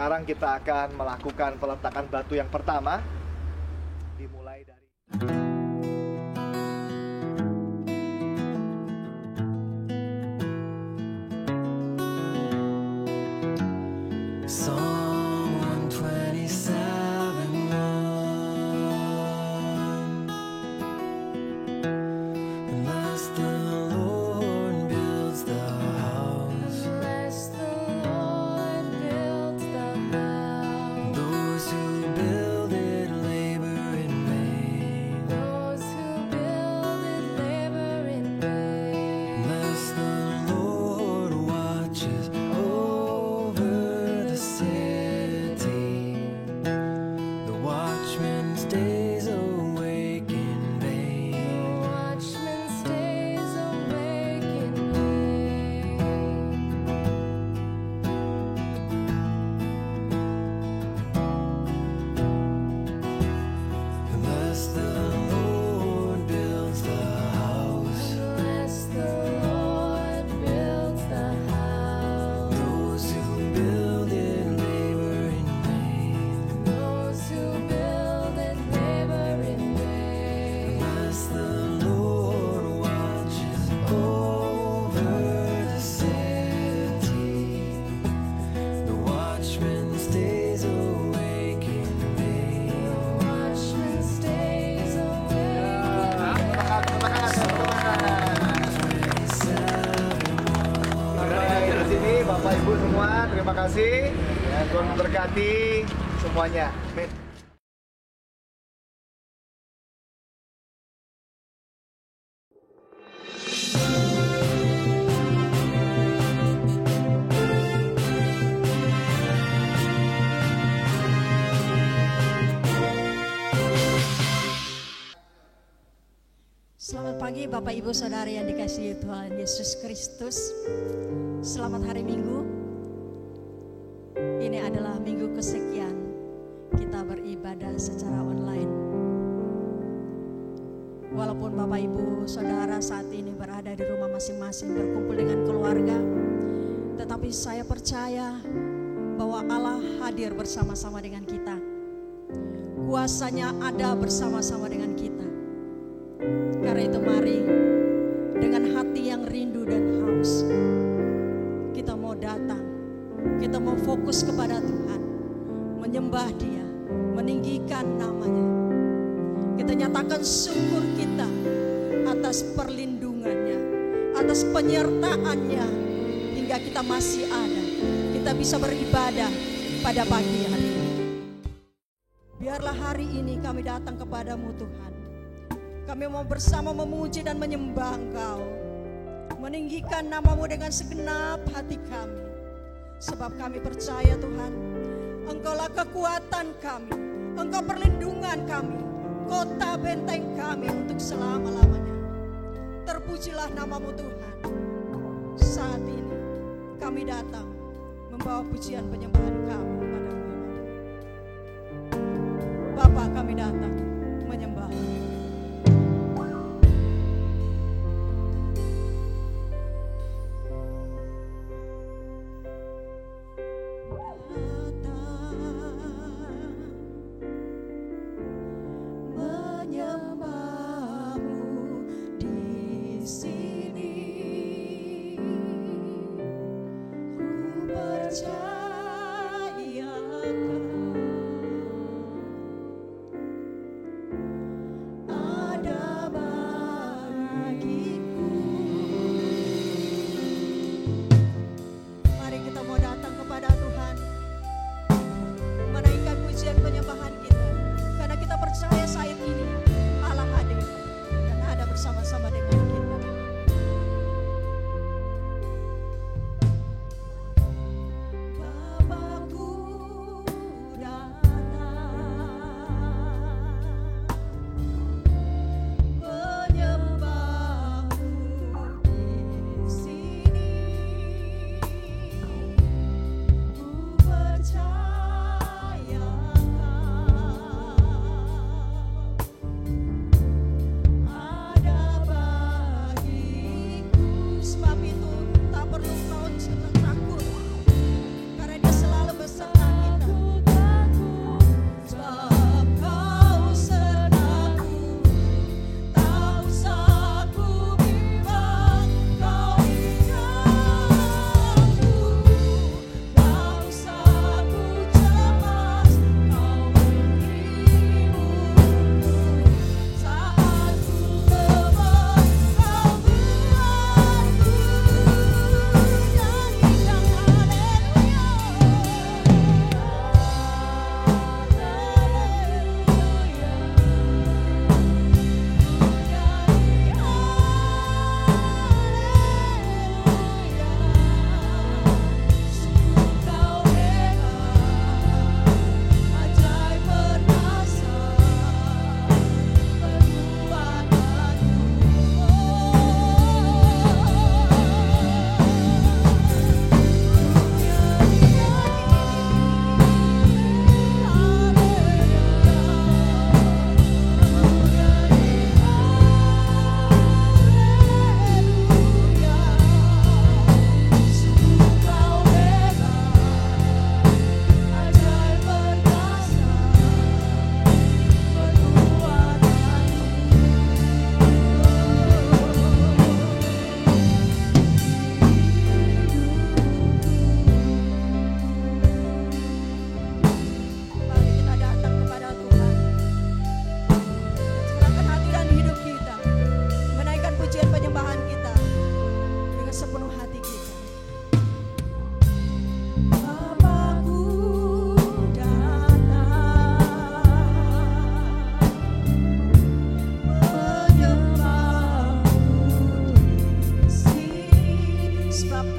Sekarang kita akan melakukan peletakan batu yang pertama. Dimulai dari Psalm 127:1. Unless the Lord builds the house, those who build it labor in vain. Unless the Lord watches over the city, the watchman stays awake in vain. Unless the Lord builds the house, those who build it labor in vain. Unless the Lord watches over the city, the watchman stays awake in vain. dari sini Bapak Ibu semua, terima kasih. Ya, Tuhan memberkati semuanya. Amin. Selamat pagi Bapak Ibu Saudara yang dikasihi Tuhan Yesus Kristus. Selamat hari Minggu. Ini adalah minggu kesekian kita beribadah secara online. Walaupun Bapak Ibu Saudara saat ini berada di rumah masing-masing berkumpul dengan keluarga, tetapi saya percaya bahwa Allah hadir bersama-sama dengan kita. Kuasanya ada bersama-sama dengan kita. Karena itu mari dengan hati yang rindu dan haus kita mau datang, kita mau fokus kepada Tuhan, menyembah Dia, meninggikan namanya. Kita nyatakan syukur kita atas perlindungannya, atas penyertaannya hingga kita masih ada. Kita bisa beribadah pada pagi hari ini. Biarlah hari ini kami datang kepadamu Tuhan. Kami mau bersama memuji dan menyembah Engkau, meninggikan namamu dengan segenap hati kami. Sebab kami percaya Tuhan, Engkaulah kekuatan kami, Engkau perlindungan kami, kota benteng kami untuk selama-lamanya. Terpujilah namamu Tuhan. Saat ini kami datang membawa pujian penyembahan kami padamu. Bapa, kami datang menyembah.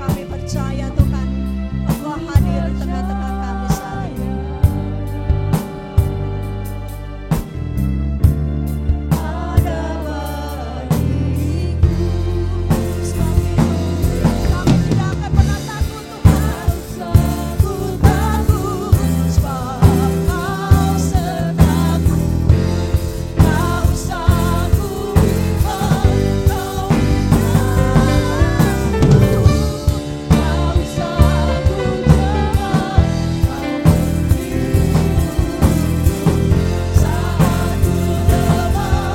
Kami percaya Tuhan, Engkau hadir di tengah-tengah kami saat ini. Ada bagiku sebab itu kami tidak akan pernah takut Tuhan. Takut, takut, sebab Kau sertaku. Kau saku bimbang, Kau Kau saku teman, Kau saat ku lemah,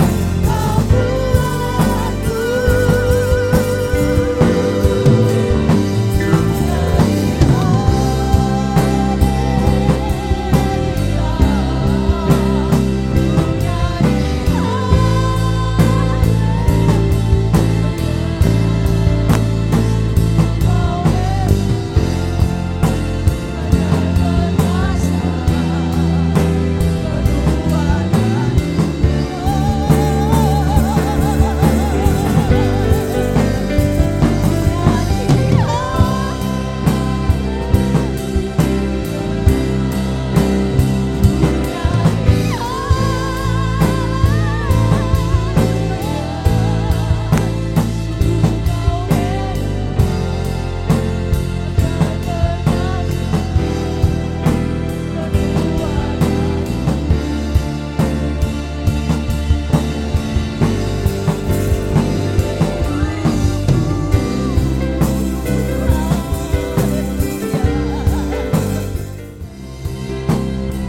Kau kuatku.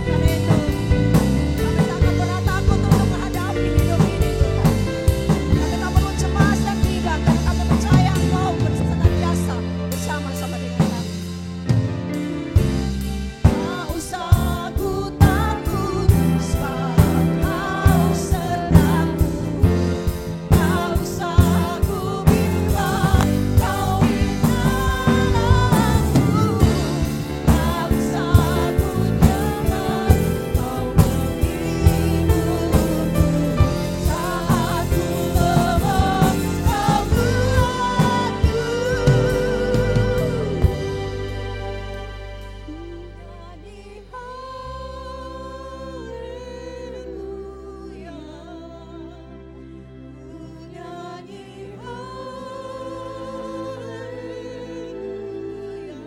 Karena itu, kami tak akan pernah takut untuk menghadapi hidup ini Tuhan. Kami tak perlu cemas dan tidak, karena kami percaya Engkau senantiasa bersama-sama dengan kami. Tak usah ku takut, sebab Kau sertaku. Tak usah ku bimbang, Kau ingat aku. Tak usah ku teman, Kau menghiburku. Saat ku lemah, Kau kuatku. Nyanyi haleluya, nyanyi haleluya.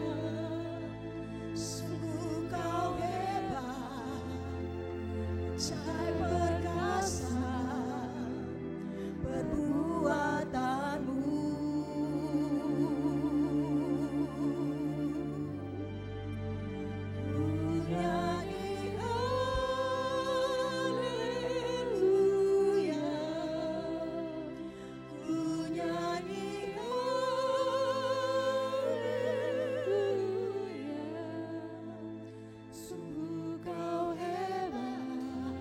Sungguh Kau hebat, ajaib perkasa perbuatanmu. Nyanyi haleluya, nyanyi haleluya. Sungguh Kau hebat,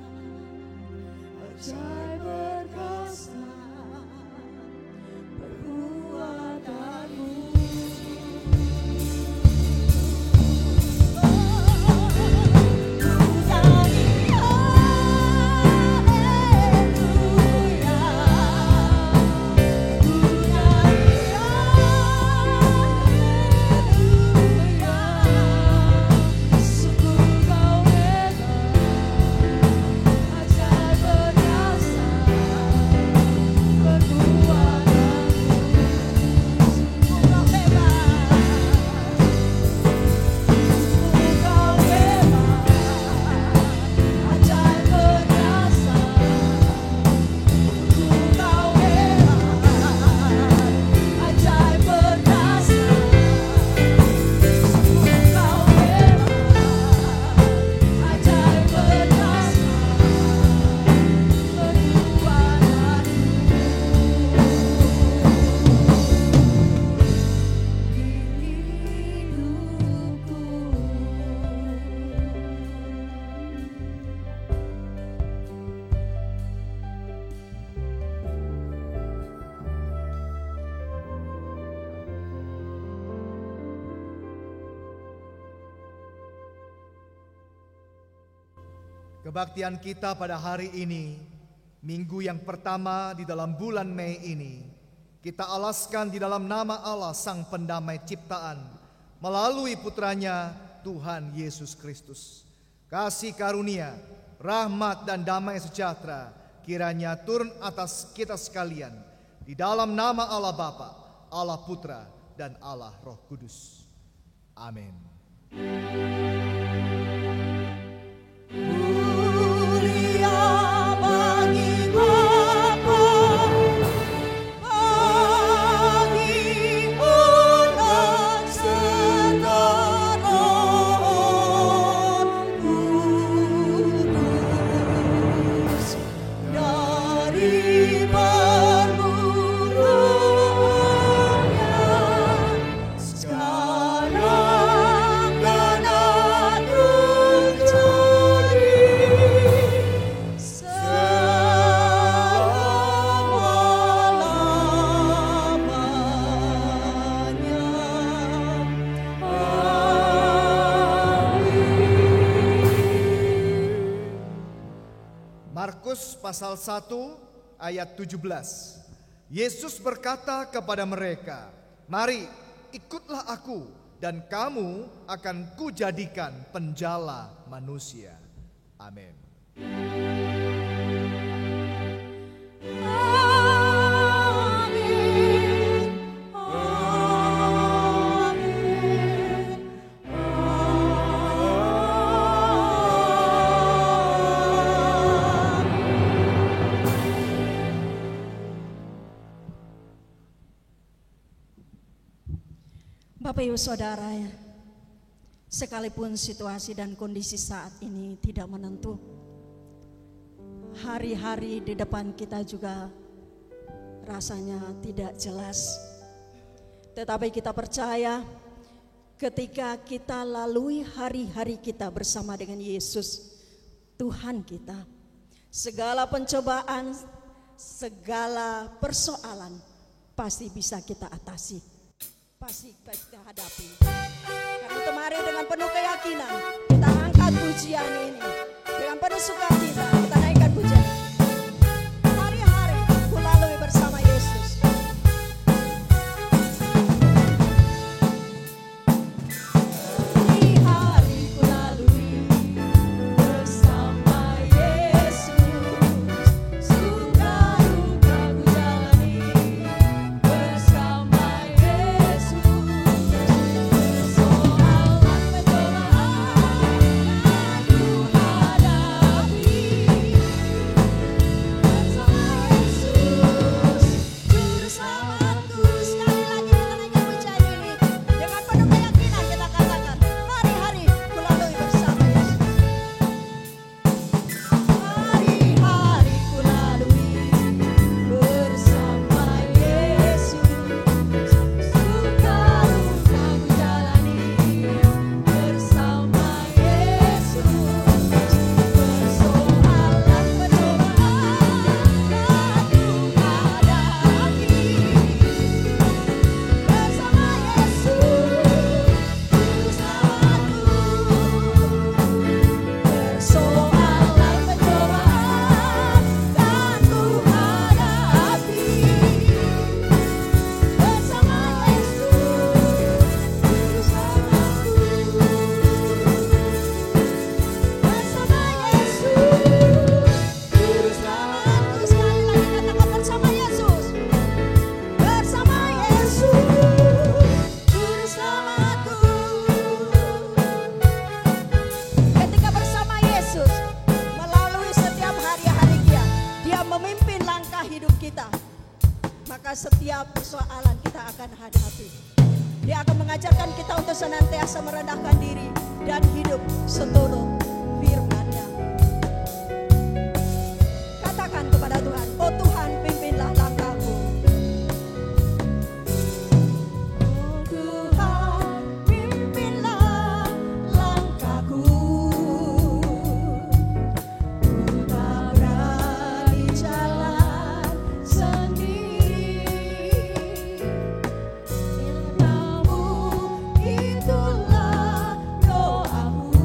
ajaib perkasa perbuatanmu. Nyanyi haleluya, nyanyi haleluya. Sungguh Kau hebat, ajaib perkasa Kebaktian kita pada hari ini, minggu yang pertama di dalam bulan Mei ini, kita alaskan di dalam nama Allah Sang Pendamai Ciptaan melalui putranya Tuhan Yesus Kristus. Kasih karunia, rahmat dan damai sejahtera kiranya turun atas kita sekalian di dalam nama Allah Bapa, Allah Putra dan Allah Roh Kudus. Amin. Mulia bagi Bapa, bagi Anak serta Roh Kudus, dari permulaannya sekarang dan akan jadi selama-lamanya. Markus pasal 1 ayat 17. Yesus berkata kepada mereka, "Mari, ikutlah aku dan kamu akan kujadikan penjala manusia." Amin. Amin. Amin. Bapak Ibu Saudara, ya, sekalipun situasi dan kondisi saat ini tidak menentu, hari-hari di depan kita juga rasanya tidak jelas. Tetapi kita percaya ketika kita lalui hari-hari kita bersama dengan Yesus, Tuhan kita, segala pencobaan, segala persoalan pasti bisa kita atasi, pasti kita hadapi. Karena itu mari dengan penuh keyakinan kita angkat pujian ini, dengan penuh sukacita kita naikkan pujian. Hari-hari ku lalui bersama Yesus. Hari-hari ku lalui bersama Yesus, suka duka ku jalani bersama Yesus, persoalan pencobaan ku hadapi bersama Yesus, juru selamatku. Sekali lagi kita naikkan pujian ini dengan penuh keyakinan kita katakan, hari-hari ku lalui bersama Yesus. Hari-hari ku lalui bersama Yesus, suka duka ku jalani bersama Yesus, persoalan pencobaan ku hadapi bersama Yesus, juru selamatku. Persoalan pencobaan kan ku hadapi bersama Yesus, juru selamatku. Bersama Yesus, juru selamatku. Sekali lagi katakan bersama Yesus. Bersama Yesus, juru selamatku. Ketika bersama Yesus, melalui setiap hari-hari Dia memimpin langkah hidup kita, maka setiap persoalan kita akan hadapi. Dia akan mengajarkan kita untuk senantiasa merendahkan diri dan hidup seturut firman-Nya. Katakan kepada Tuhan, "Oh Tuhan, pimpinlah langkahku." Oh Tuhan, pimpinlah langkahku. Ku tak berani jalan sendiri, namun itulah doaku.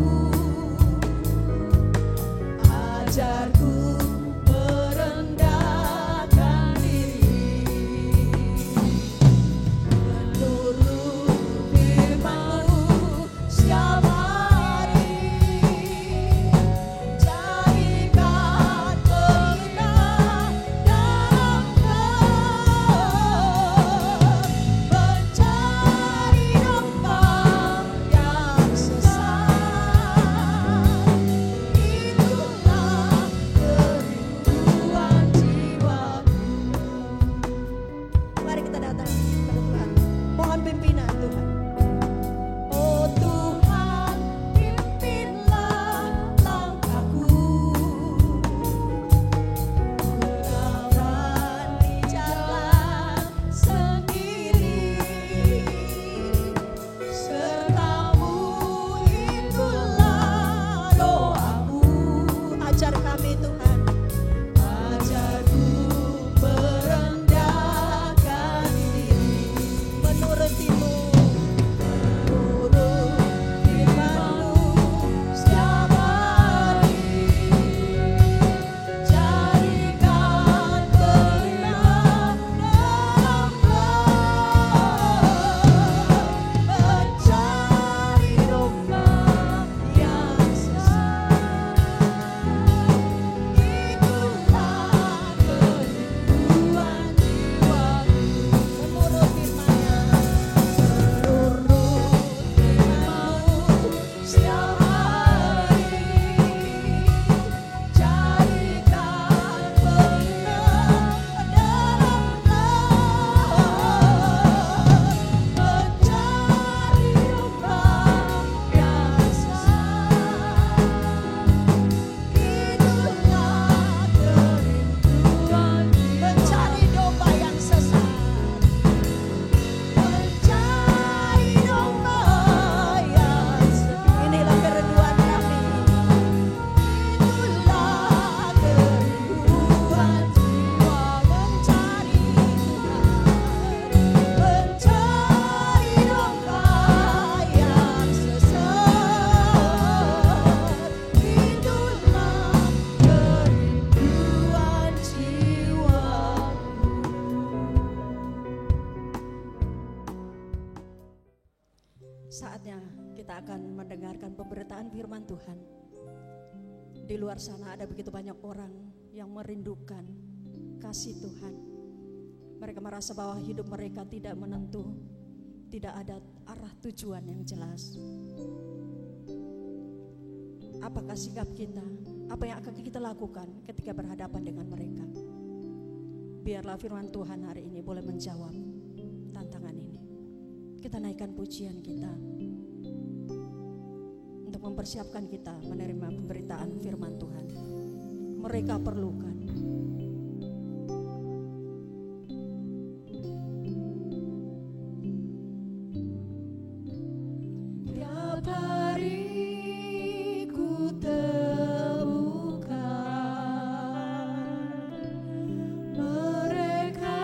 Saatnya kita akan mendengarkan pemberitaan firman Tuhan. Di luar sana ada begitu banyak orang yang merindukan kasih Tuhan. Mereka merasa bahwa hidup mereka tidak menentu, tidak ada arah tujuan yang jelas. Apakah sikap kita? Apa yang akan kita lakukan ketika berhadapan dengan mereka? Biarlah firman Tuhan hari ini boleh menjawab tantangan ini. Kita naikkan pujian kita untuk mempersiapkan kita menerima pemberitaan firman Tuhan. Mereka perlukan. Tiap hari ku temukan mereka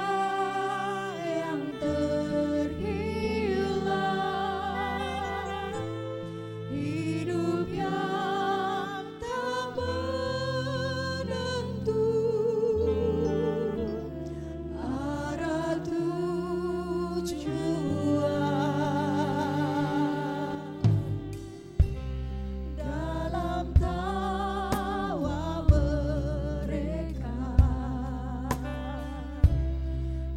yang terhilang, hidup yang tak menentu, arah tujuan. Dalam tawa mereka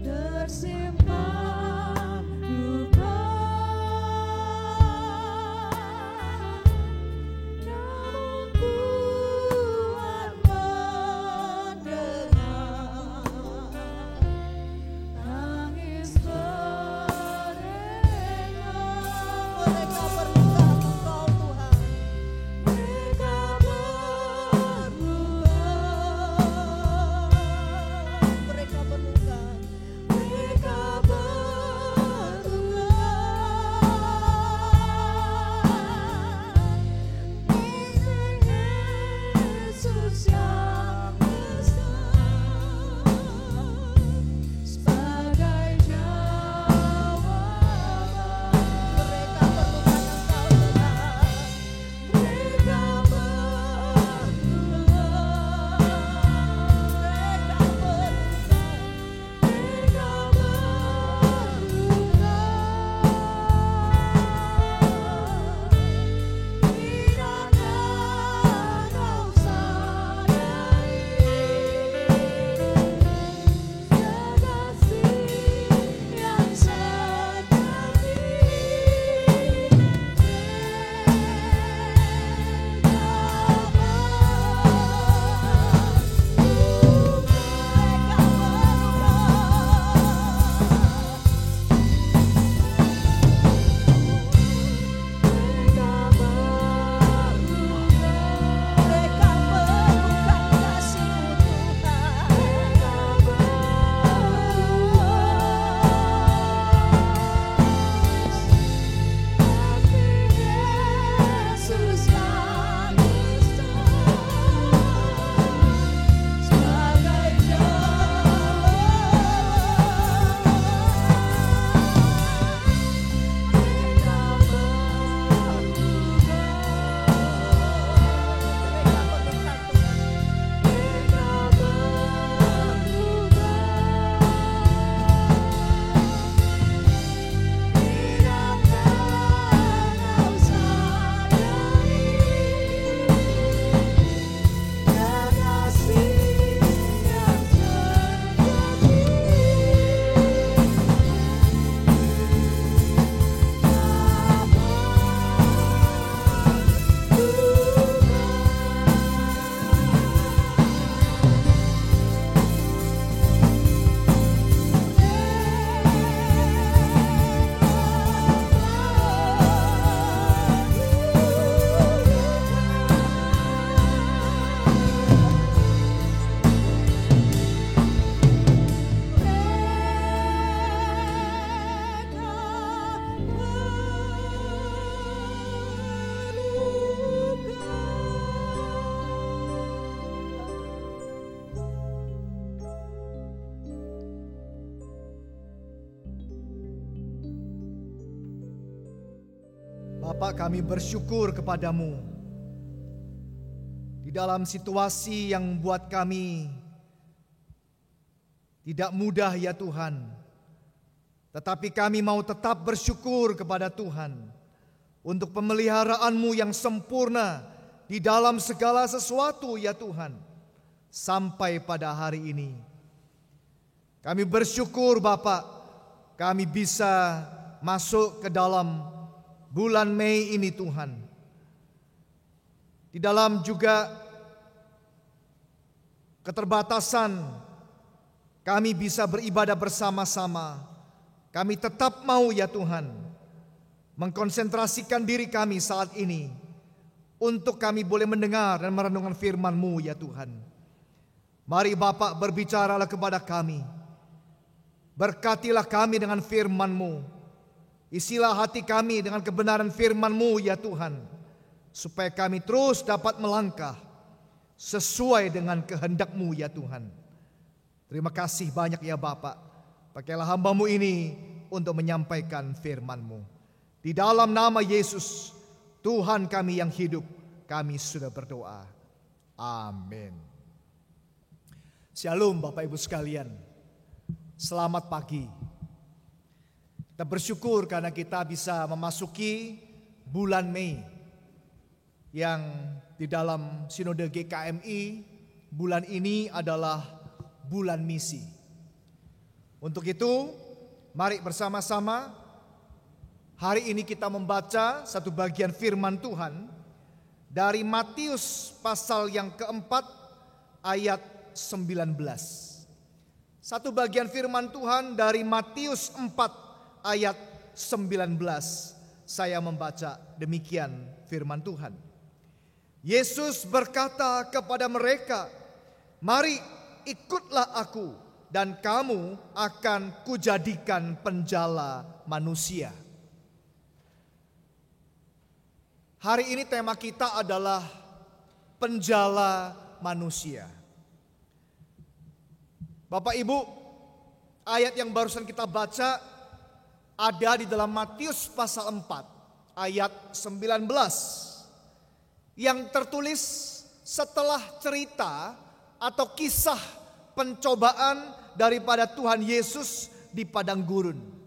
tersimpan luka, namun Tuhan mendengar tangis mereka. Mereka perlukan Engkau Tuhan. Mereka perlukan, mereka perlukan, mereka perlukan Yesus yang besar sebagai jawaban. Mereka perlukan Engkau Tuhan. Mereka perlukan, mereka Bapa, kami bersyukur kepadamu. Di dalam situasi yang buat kami tidak mudah ya Tuhan, tetapi kami mau tetap bersyukur kepada Tuhan. untuk pemeliharaanmu yang sempurna di dalam segala sesuatu ya Tuhan, sampai pada hari ini. Kami bersyukur Bapa, kami bisa masuk ke dalam bulan Mei ini Tuhan. Di dalam juga keterbatasan kami bisa beribadah bersama-sama. Kami tetap mau ya Tuhan mengkonsentrasikan diri kami saat ini untuk kami boleh mendengar dan merenungkan firman-Mu ya Tuhan. Mari Bapak berbicaralah kepada kami. Berkatilah kami dengan firman-Mu. Isilah hati kami dengan kebenaran firman-Mu ya Tuhan, supaya kami terus dapat melangkah sesuai dengan kehendak-Mu ya Tuhan. Terima kasih banyak ya Bapak. Pakailah hamba-Mu ini untuk menyampaikan firman-Mu. Di dalam nama Yesus, Tuhan kami yang hidup, kami sudah berdoa. Amin. Shalom Bapak Ibu sekalian. Selamat pagi. Kita bersyukur karena kita bisa memasuki bulan Mei yang di dalam Sinode GKMI bulan ini adalah bulan misi. Untuk itu, mari bersama-sama hari ini kita membaca satu bagian firman Tuhan dari Matius pasal yang keempat ayat 19. Satu bagian firman Tuhan dari Matius 4 ayat 19. Saya membaca demikian firman Tuhan. Yesus berkata kepada mereka, "Mari ikutlah aku, dan kamu akan kujadikan penjala manusia." Hari ini tema kita adalah penjala manusia. Bapak Ibu, ayat yang barusan kita baca ada di dalam Matius pasal 4 ayat 19 yang tertulis setelah cerita atau kisah pencobaan daripada Tuhan Yesus di padang gurun.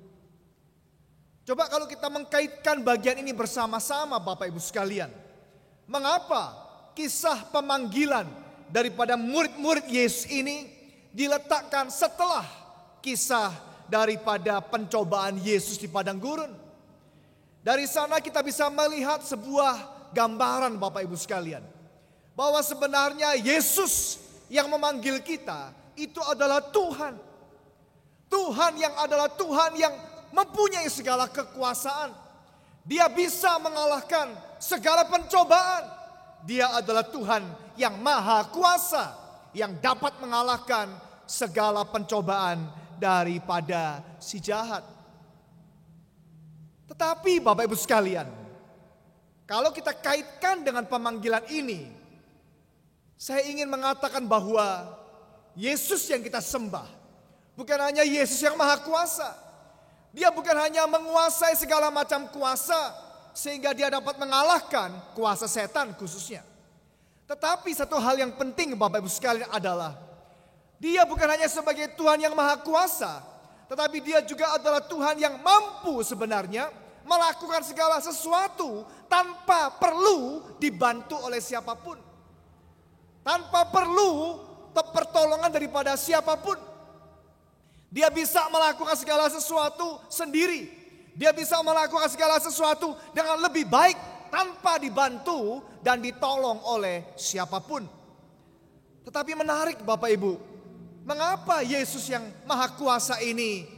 Coba kalau kita mengkaitkan bagian ini bersama-sama Bapak Ibu sekalian. Mengapa kisah pemanggilan daripada murid-murid Yesus ini diletakkan setelah kisah daripada pencobaan Yesus di padang gurun? Dari sana kita bisa melihat sebuah gambaran Bapak Ibu sekalian, bahwa sebenarnya Yesus yang memanggil kita itu adalah Tuhan. Tuhan yang adalah Tuhan yang mempunyai segala kekuasaan. Dia bisa mengalahkan segala pencobaan. Dia adalah Tuhan yang maha kuasa, yang dapat mengalahkan segala pencobaan daripada si jahat. Tetapi Bapak Ibu sekalian, kalau kita kaitkan dengan pemanggilan ini, saya ingin mengatakan bahwa Yesus yang kita sembah bukan hanya Yesus yang maha kuasa. Dia bukan hanya menguasai segala macam kuasa sehingga dia dapat mengalahkan kuasa setan khususnya. Tetapi satu hal yang penting Bapak Ibu sekalian adalah dia bukan hanya sebagai Tuhan yang maha kuasa, tetapi dia juga adalah Tuhan yang mampu sebenarnya melakukan segala sesuatu tanpa perlu dibantu oleh siapapun. Tanpa perlu pertolongan daripada siapapun. Dia bisa melakukan segala sesuatu sendiri. Dia bisa melakukan segala sesuatu dengan lebih baik tanpa dibantu dan ditolong oleh siapapun. Tetapi menarik Bapak Ibu, mengapa Yesus yang maha kuasa ini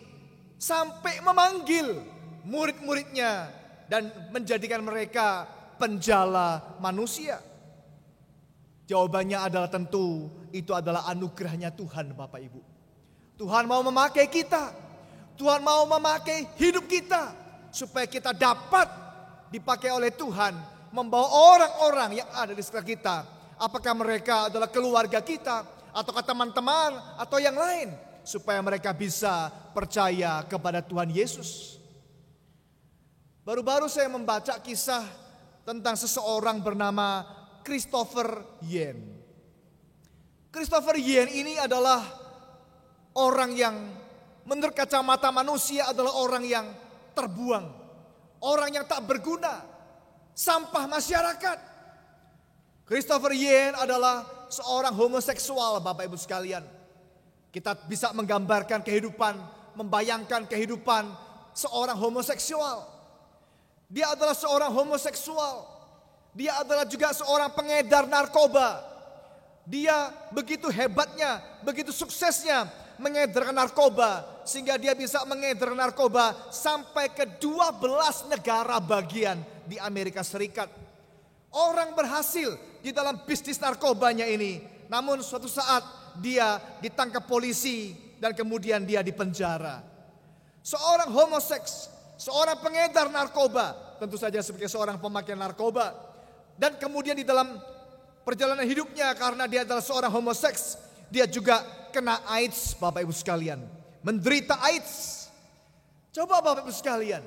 sampai memanggil murid-muridnya dan menjadikan mereka penjala manusia? Jawabannya adalah tentu itu adalah anugerahnya Tuhan Bapak Ibu. Tuhan mau memakai kita. Tuhan mau memakai hidup kita. Supaya kita dapat dipakai oleh Tuhan. Membawa orang-orang yang ada di sekitar kita. Apakah mereka adalah keluarga kita, ataukah teman-teman, atau yang lain. Supaya mereka bisa percaya kepada Tuhan Yesus. Baru-baru saya membaca kisah tentang seseorang bernama Christopher Yen. Christopher Yen ini adalah orang yang menurut kacamata manusia adalah orang yang terbuang, orang yang tak berguna, sampah masyarakat. Christopher Yen adalah seorang homoseksual, Bapak Ibu sekalian. Kita bisa menggambarkan kehidupan, membayangkan kehidupan seorang homoseksual. Dia adalah seorang homoseksual. Dia adalah juga seorang pengedar narkoba. Dia begitu hebatnya, begitu suksesnya mengedarkan narkoba, sehingga dia bisa mengedar narkoba sampai ke 12 negara bagian di Amerika Serikat. Orang berhasil di dalam bisnis narkobanya ini. Namun suatu saat dia ditangkap polisi dan kemudian dia dipenjara. Seorang homoseks, seorang pengedar narkoba, tentu saja sebagai seorang pemakai narkoba. Dan kemudian di dalam perjalanan hidupnya, karena dia adalah seorang homoseks, dia juga kena AIDS, Bapak Ibu sekalian. Menderita AIDS. Coba Bapak Ibu sekalian,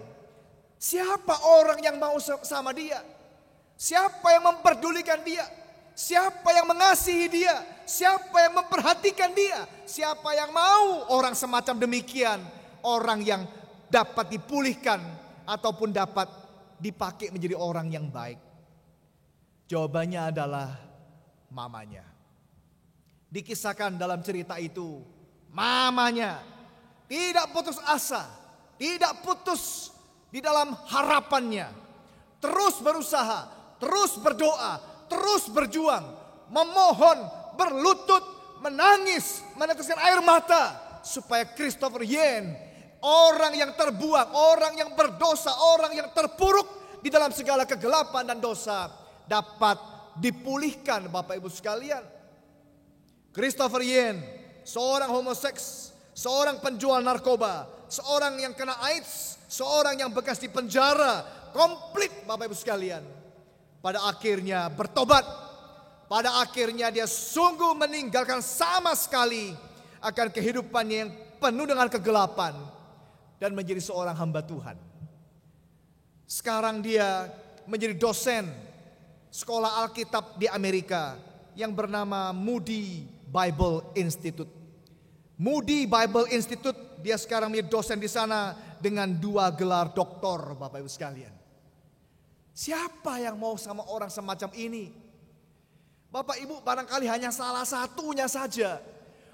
siapa orang yang mau sama dia? Siapa yang memperdulikan dia? Siapa yang mengasihi dia? Siapa yang memperhatikan dia? Siapa yang mau orang semacam demikian? Orang yang dapat dipulihkan ataupun dapat dipakai menjadi orang yang baik? Jawabannya adalah mamanya. Dikisahkan dalam cerita itu, mamanya tidak putus asa, tidak putus di dalam harapannya. Terus berusaha, terus berdoa, terus berjuang, memohon, berlutut, menangis, meneteskan air mata supaya Christopher Yen, orang yang terbuang, orang yang berdosa, orang yang terpuruk di dalam segala kegelapan dan dosa, dapat dipulihkan, Bapak Ibu sekalian. Christopher Yen, seorang homoseks, seorang penjual narkoba, seorang yang kena AIDS, seorang yang bekas di penjara, komplit Bapak Ibu sekalian. Pada akhirnya bertobat, pada akhirnya dia sungguh meninggalkan sama sekali akan kehidupannya yang penuh dengan kegelapan dan menjadi seorang hamba Tuhan. Sekarang dia menjadi dosen sekolah Alkitab di Amerika yang bernama Moody Bible Institute. Moody Bible Institute, dia sekarang menjadi dosen di sana dengan 2 gelar doktor, Bapak Ibu sekalian. Siapa yang mau sama orang semacam ini? Bapak Ibu, barangkali hanya salah satunya saja.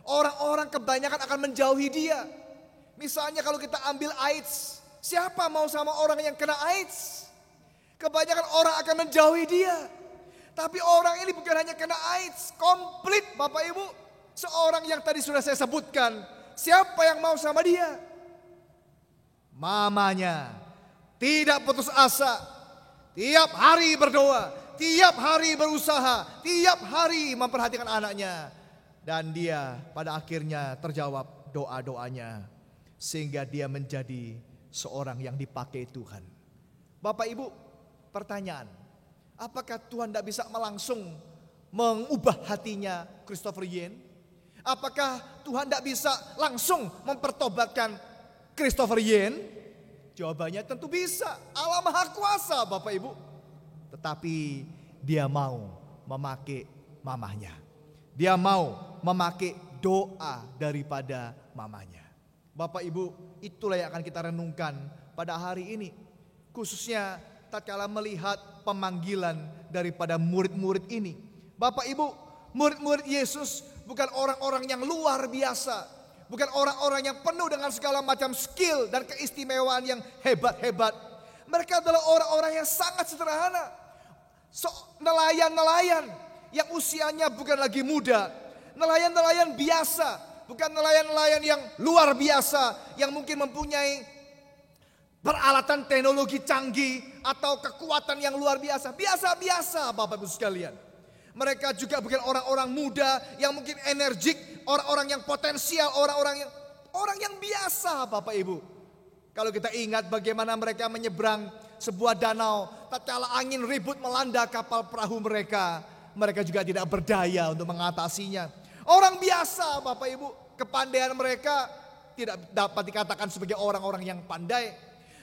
Orang-orang kebanyakan akan menjauhi dia. Misalnya kalau kita ambil AIDS, siapa mau sama orang yang kena AIDS? Kebanyakan orang akan menjauhi dia. Tapi orang ini bukan hanya kena AIDS, komplit Bapak Ibu. Seorang yang tadi sudah saya sebutkan, siapa yang mau sama dia? Mamanya tidak putus asa, tiap hari berdoa, tiap hari berusaha, tiap hari memperhatikan anaknya. Dan dia pada akhirnya terjawab doa-doanya, sehingga dia menjadi seorang yang dipakai Tuhan. Bapak Ibu, pertanyaan, apakah Tuhan tidak bisa langsung mengubah hatinya Christopher Yen? Apakah Tuhan tidak bisa langsung mempertobatkan Christopher Yen? Jawabannya tentu bisa. Allah Maha Kuasa, Bapak Ibu. Tetapi dia mau memakai mamanya. Dia mau memakai doa daripada mamanya. Bapak Ibu, itulah yang akan kita renungkan pada hari ini. Khususnya tatkala melihat pemanggilan daripada murid-murid ini. Bapak Ibu, murid-murid Yesus bukan orang-orang yang luar biasa. Bukan orang-orang yang penuh dengan segala macam skill dan keistimewaan yang hebat-hebat. Mereka adalah orang-orang yang sangat sederhana. Nelayan-nelayan yang usianya bukan lagi muda. Nelayan-nelayan biasa. Bukan nelayan-nelayan yang luar biasa. Yang mungkin mempunyai peralatan teknologi canggih atau kekuatan yang luar biasa. Biasa-biasa Bapak Ibu sekalian. Mereka juga bukan orang-orang muda yang mungkin energik, orang-orang yang potensial, orang yang biasa Bapak Ibu. Kalau kita ingat bagaimana mereka menyeberang sebuah danau, tatkala angin ribut melanda kapal perahu mereka, mereka juga tidak berdaya untuk mengatasinya. Orang biasa Bapak Ibu, kepandaian mereka tidak dapat dikatakan sebagai orang-orang yang pandai.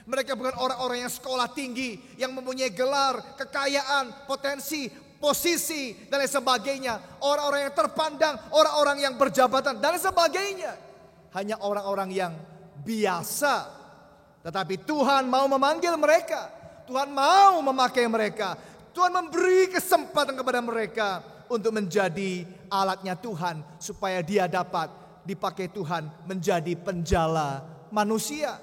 Mereka bukan orang-orang yang sekolah tinggi, yang mempunyai gelar, kekayaan, potensi, posisi dan lain sebagainya. Orang-orang yang terpandang, orang-orang yang berjabatan dan lain sebagainya. Hanya orang-orang yang biasa. Tetapi Tuhan mau memanggil mereka Tuhan mau memakai mereka. Tuhan memberi kesempatan kepada mereka untuk menjadi alatnya Tuhan, supaya dia dapat dipakai Tuhan menjadi penjala manusia.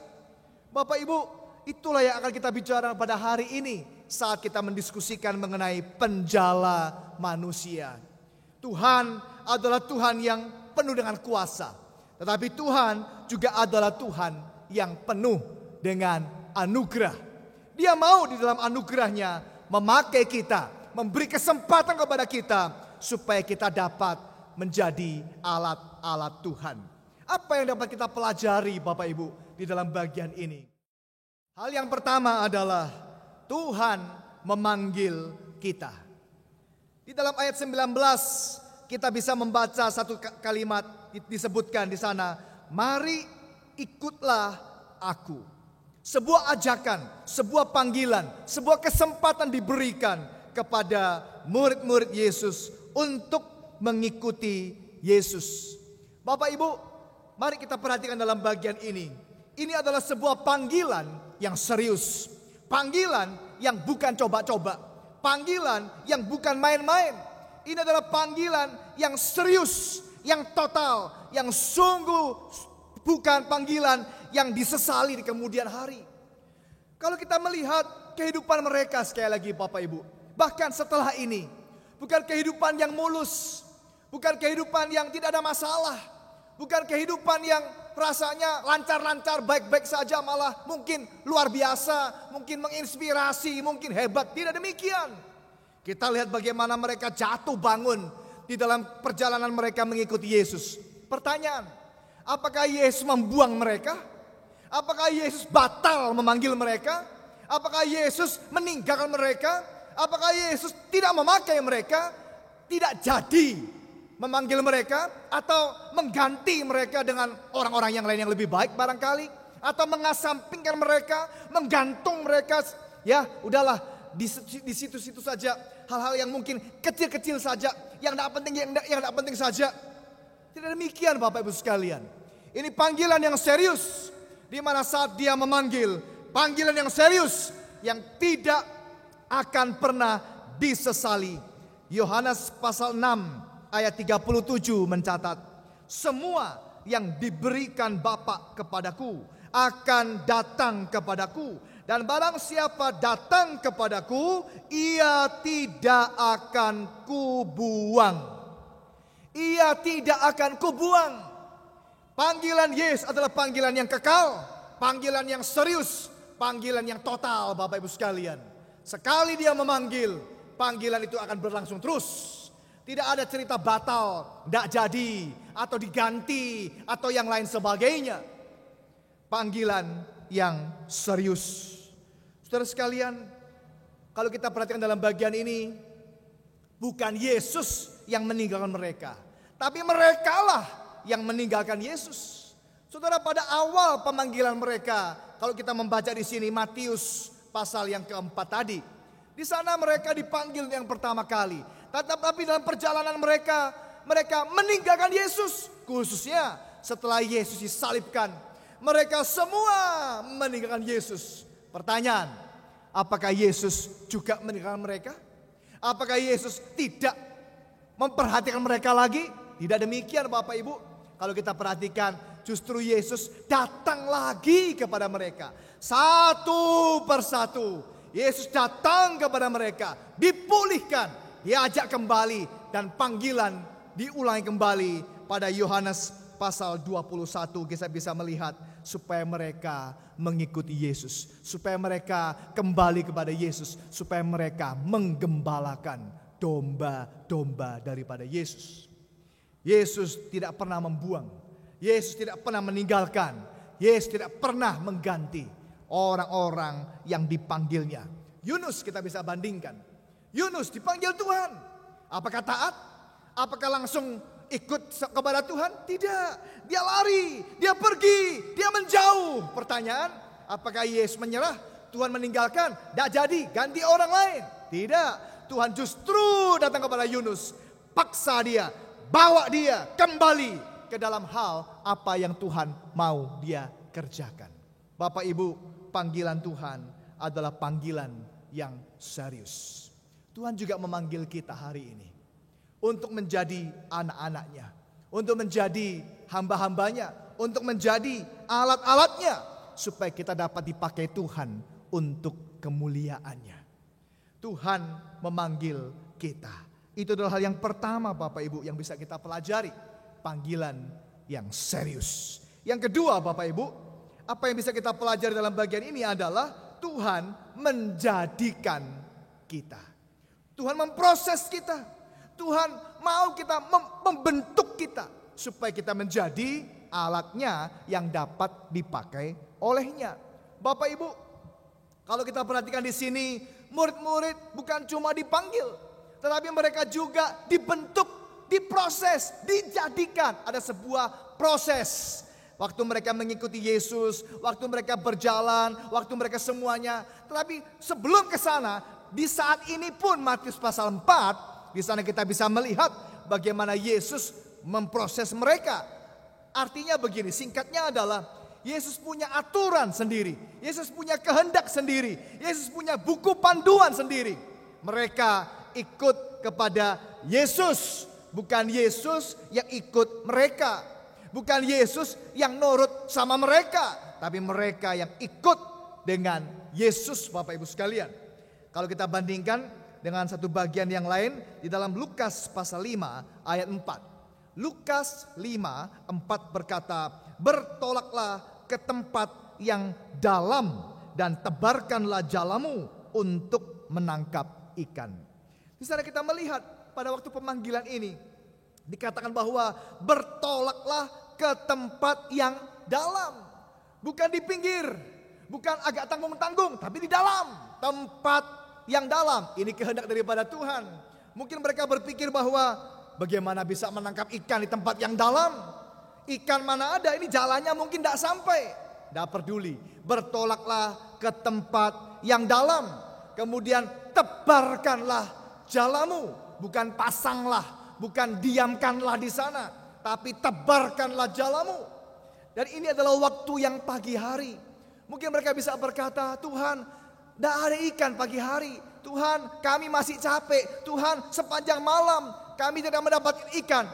Bapak Ibu, itulah yang akan kita bicara pada hari ini saat kita mendiskusikan mengenai penjala manusia. Tuhan adalah Tuhan yang penuh dengan kuasa, tetapi Tuhan juga adalah Tuhan yang penuh dengan anugerah. Dia mau di dalam anugerahnya memakai kita, memberi kesempatan kepada kita supaya kita dapat menjadi alat-alat Tuhan. Apa yang dapat kita pelajari Bapak Ibu di dalam bagian ini? Hal yang pertama adalah Tuhan memanggil kita. Di dalam ayat 19 kita bisa membaca satu kalimat disebutkan di sana, mari ikutlah aku. Sebuah ajakan, sebuah panggilan, sebuah kesempatan diberikan kepada murid-murid Yesus untuk mengikuti Yesus. Bapak Ibu, mari kita perhatikan dalam bagian ini. Ini adalah sebuah panggilan yang serius. Panggilan yang bukan coba-coba. Panggilan yang bukan main-main. Ini adalah panggilan yang serius, yang total, yang sungguh bukan panggilan yang disesali di kemudian hari. Kalau kita melihat kehidupan mereka sekali lagi Bapak Ibu, bahkan setelah ini, bukan kehidupan yang mulus, bukan kehidupan yang tidak ada masalah, bukan kehidupan yang rasanya lancar-lancar, baik-baik saja, malah mungkin luar biasa, mungkin menginspirasi, mungkin hebat. Tidak demikian. Kita lihat bagaimana mereka jatuh bangun di dalam perjalanan mereka mengikuti Yesus. Pertanyaan, apakah Yesus membuang mereka? Apakah Yesus batal memanggil mereka? Apakah Yesus meninggalkan mereka? Apakah Yesus tidak memakai mereka? Tidak jadi memanggil mereka, atau mengganti mereka dengan orang-orang yang lain yang lebih baik barangkali, atau mengasampingkan mereka, menggantung mereka. Ya udahlah, di situ-situ saja, hal-hal yang mungkin kecil-kecil saja, yang tidak penting, yang tidak penting saja. Tidak demikian Bapak Ibu sekalian. Ini panggilan yang serius, di mana saat dia memanggil, panggilan yang serius yang tidak akan pernah disesali. Yohanes pasal 6 ayat 37 mencatat, semua yang diberikan Bapa kepadaku akan datang kepadaku, dan barang siapa datang kepadaku, ia tidak akan kubuang. Ia tidak akan kubuang. Panggilan Yesus adalah panggilan yang kekal, panggilan yang serius, panggilan yang total Bapak Ibu sekalian. Sekali dia memanggil, panggilan itu akan berlangsung terus. Tidak ada cerita batal, tidak jadi, atau diganti, atau yang lain sebagainya. Panggilan yang serius. Saudara sekalian, kalau kita perhatikan dalam bagian ini, bukan Yesus yang meninggalkan mereka, tapi merekalah yang meninggalkan Yesus. Saudara, pada awal pemanggilan mereka, kalau kita membaca di sini Matius pasal yang keempat tadi, di sana mereka dipanggil yang pertama kali. Tetapi dalam perjalanan mereka meninggalkan Yesus. Khususnya setelah Yesus disalibkan, mereka semua meninggalkan Yesus. Pertanyaan, apakah Yesus juga meninggalkan mereka? Apakah Yesus tidak memperhatikan mereka lagi? Tidak demikian Bapak Ibu. Kalau kita perhatikan, justru Yesus datang lagi kepada mereka. Satu persatu Yesus datang kepada mereka, dipulihkan, diajak kembali, dan panggilan diulangi kembali pada Yohanes pasal 21. Kita bisa melihat supaya mereka mengikuti Yesus, supaya mereka kembali kepada Yesus, supaya mereka menggembalakan domba-domba daripada Yesus. Yesus tidak pernah membuang, Yesus tidak pernah meninggalkan, Yesus tidak pernah mengganti orang-orang yang dipanggilnya. Yunus kita bisa bandingkan. Yunus dipanggil Tuhan. Apakah taat? Apakah langsung ikut kepada Tuhan? Tidak. Dia lari, dia pergi, dia menjauh. Pertanyaan, apakah Yesus menyerah? Tuhan meninggalkan? Tidak jadi, ganti orang lain. Tidak. Tuhan justru datang kepada Yunus, paksa dia, bawa dia kembali ke dalam hal apa yang Tuhan mau dia kerjakan. Bapak Ibu, panggilan Tuhan adalah panggilan yang serius. Tuhan juga memanggil kita hari ini untuk menjadi anak-anaknya, untuk menjadi hamba-hambanya, untuk menjadi alat-alatnya, supaya kita dapat dipakai Tuhan untuk kemuliaannya. Tuhan memanggil kita. Itu adalah hal yang pertama Bapak Ibu yang bisa kita pelajari. Panggilan yang serius. Yang kedua Bapak Ibu, apa yang bisa kita pelajari dalam bagian ini adalah Tuhan menjadikan kita. Tuhan memproses kita. Tuhan mau kita membentuk kita supaya kita menjadi alatnya yang dapat dipakai olehnya. Bapak Ibu, kalau kita perhatikan di sini, murid-murid bukan cuma dipanggil, tetapi mereka juga dibentuk, diproses, dijadikan. Ada sebuah proses. Waktu mereka mengikuti Yesus, waktu mereka berjalan, waktu mereka semuanya. Tetapi sebelum ke sana, di saat ini pun Matius pasal 4, di sana kita bisa melihat bagaimana Yesus memproses mereka. Artinya begini, singkatnya adalah Yesus punya aturan sendiri. Yesus punya kehendak sendiri. Yesus punya buku panduan sendiri. Mereka ikut kepada Yesus, bukan Yesus yang ikut mereka. Bukan Yesus yang nurut sama mereka, tapi mereka yang ikut dengan Yesus, Bapak Ibu sekalian. Kalau kita bandingkan dengan satu bagian yang lain di dalam Lukas pasal 5 ayat 4. Lukas 5:4 berkata, "Bertolaklah ke tempat yang dalam dan tebarkanlah jalamu untuk menangkap ikan." Di sana kita melihat pada waktu pemanggilan ini dikatakan bahwa bertolaklah ke tempat yang dalam. Bukan di pinggir, bukan agak tanggung-tanggung, tapi di dalam. Tempat yang dalam, ini kehendak daripada Tuhan. Mungkin mereka berpikir bahwa bagaimana bisa menangkap ikan di tempat yang dalam? Ikan mana ada, ini jalannya mungkin tidak sampai. Tidak peduli, bertolaklah ke tempat yang dalam. Kemudian tebarkanlah jalamu, bukan pasanglah, bukan diamkanlah di sana, tapi tebarkanlah jalamu. Dan ini adalah waktu yang pagi hari. Mungkin mereka bisa berkata, "Tuhan, tidak ada ikan pagi hari. Tuhan, kami masih capek. Tuhan, sepanjang malam kami tidak mendapatkan ikan."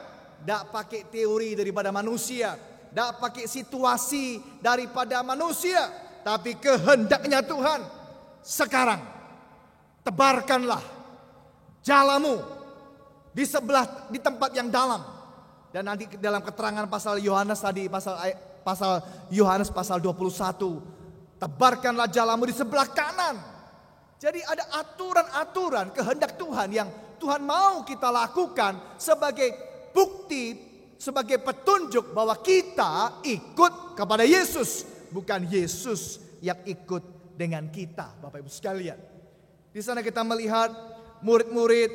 Tidak pakai teori daripada manusia, tidak pakai situasi daripada manusia, tapi kehendaknya Tuhan. Sekarang tebarkanlah jalamu di tempat yang dalam. Dan nanti dalam keterangan pasal Yohanes tadi, pasal Yohanes pasal 21, tebarkanlah jalamu di sebelah kanan. Jadi ada aturan-aturan kehendak Tuhan yang Tuhan mau kita lakukan sebagai bukti, sebagai petunjuk bahwa kita ikut kepada Yesus, bukan Yesus yang ikut dengan kita, Bapak Ibu sekalian. Di sana kita melihat murid-murid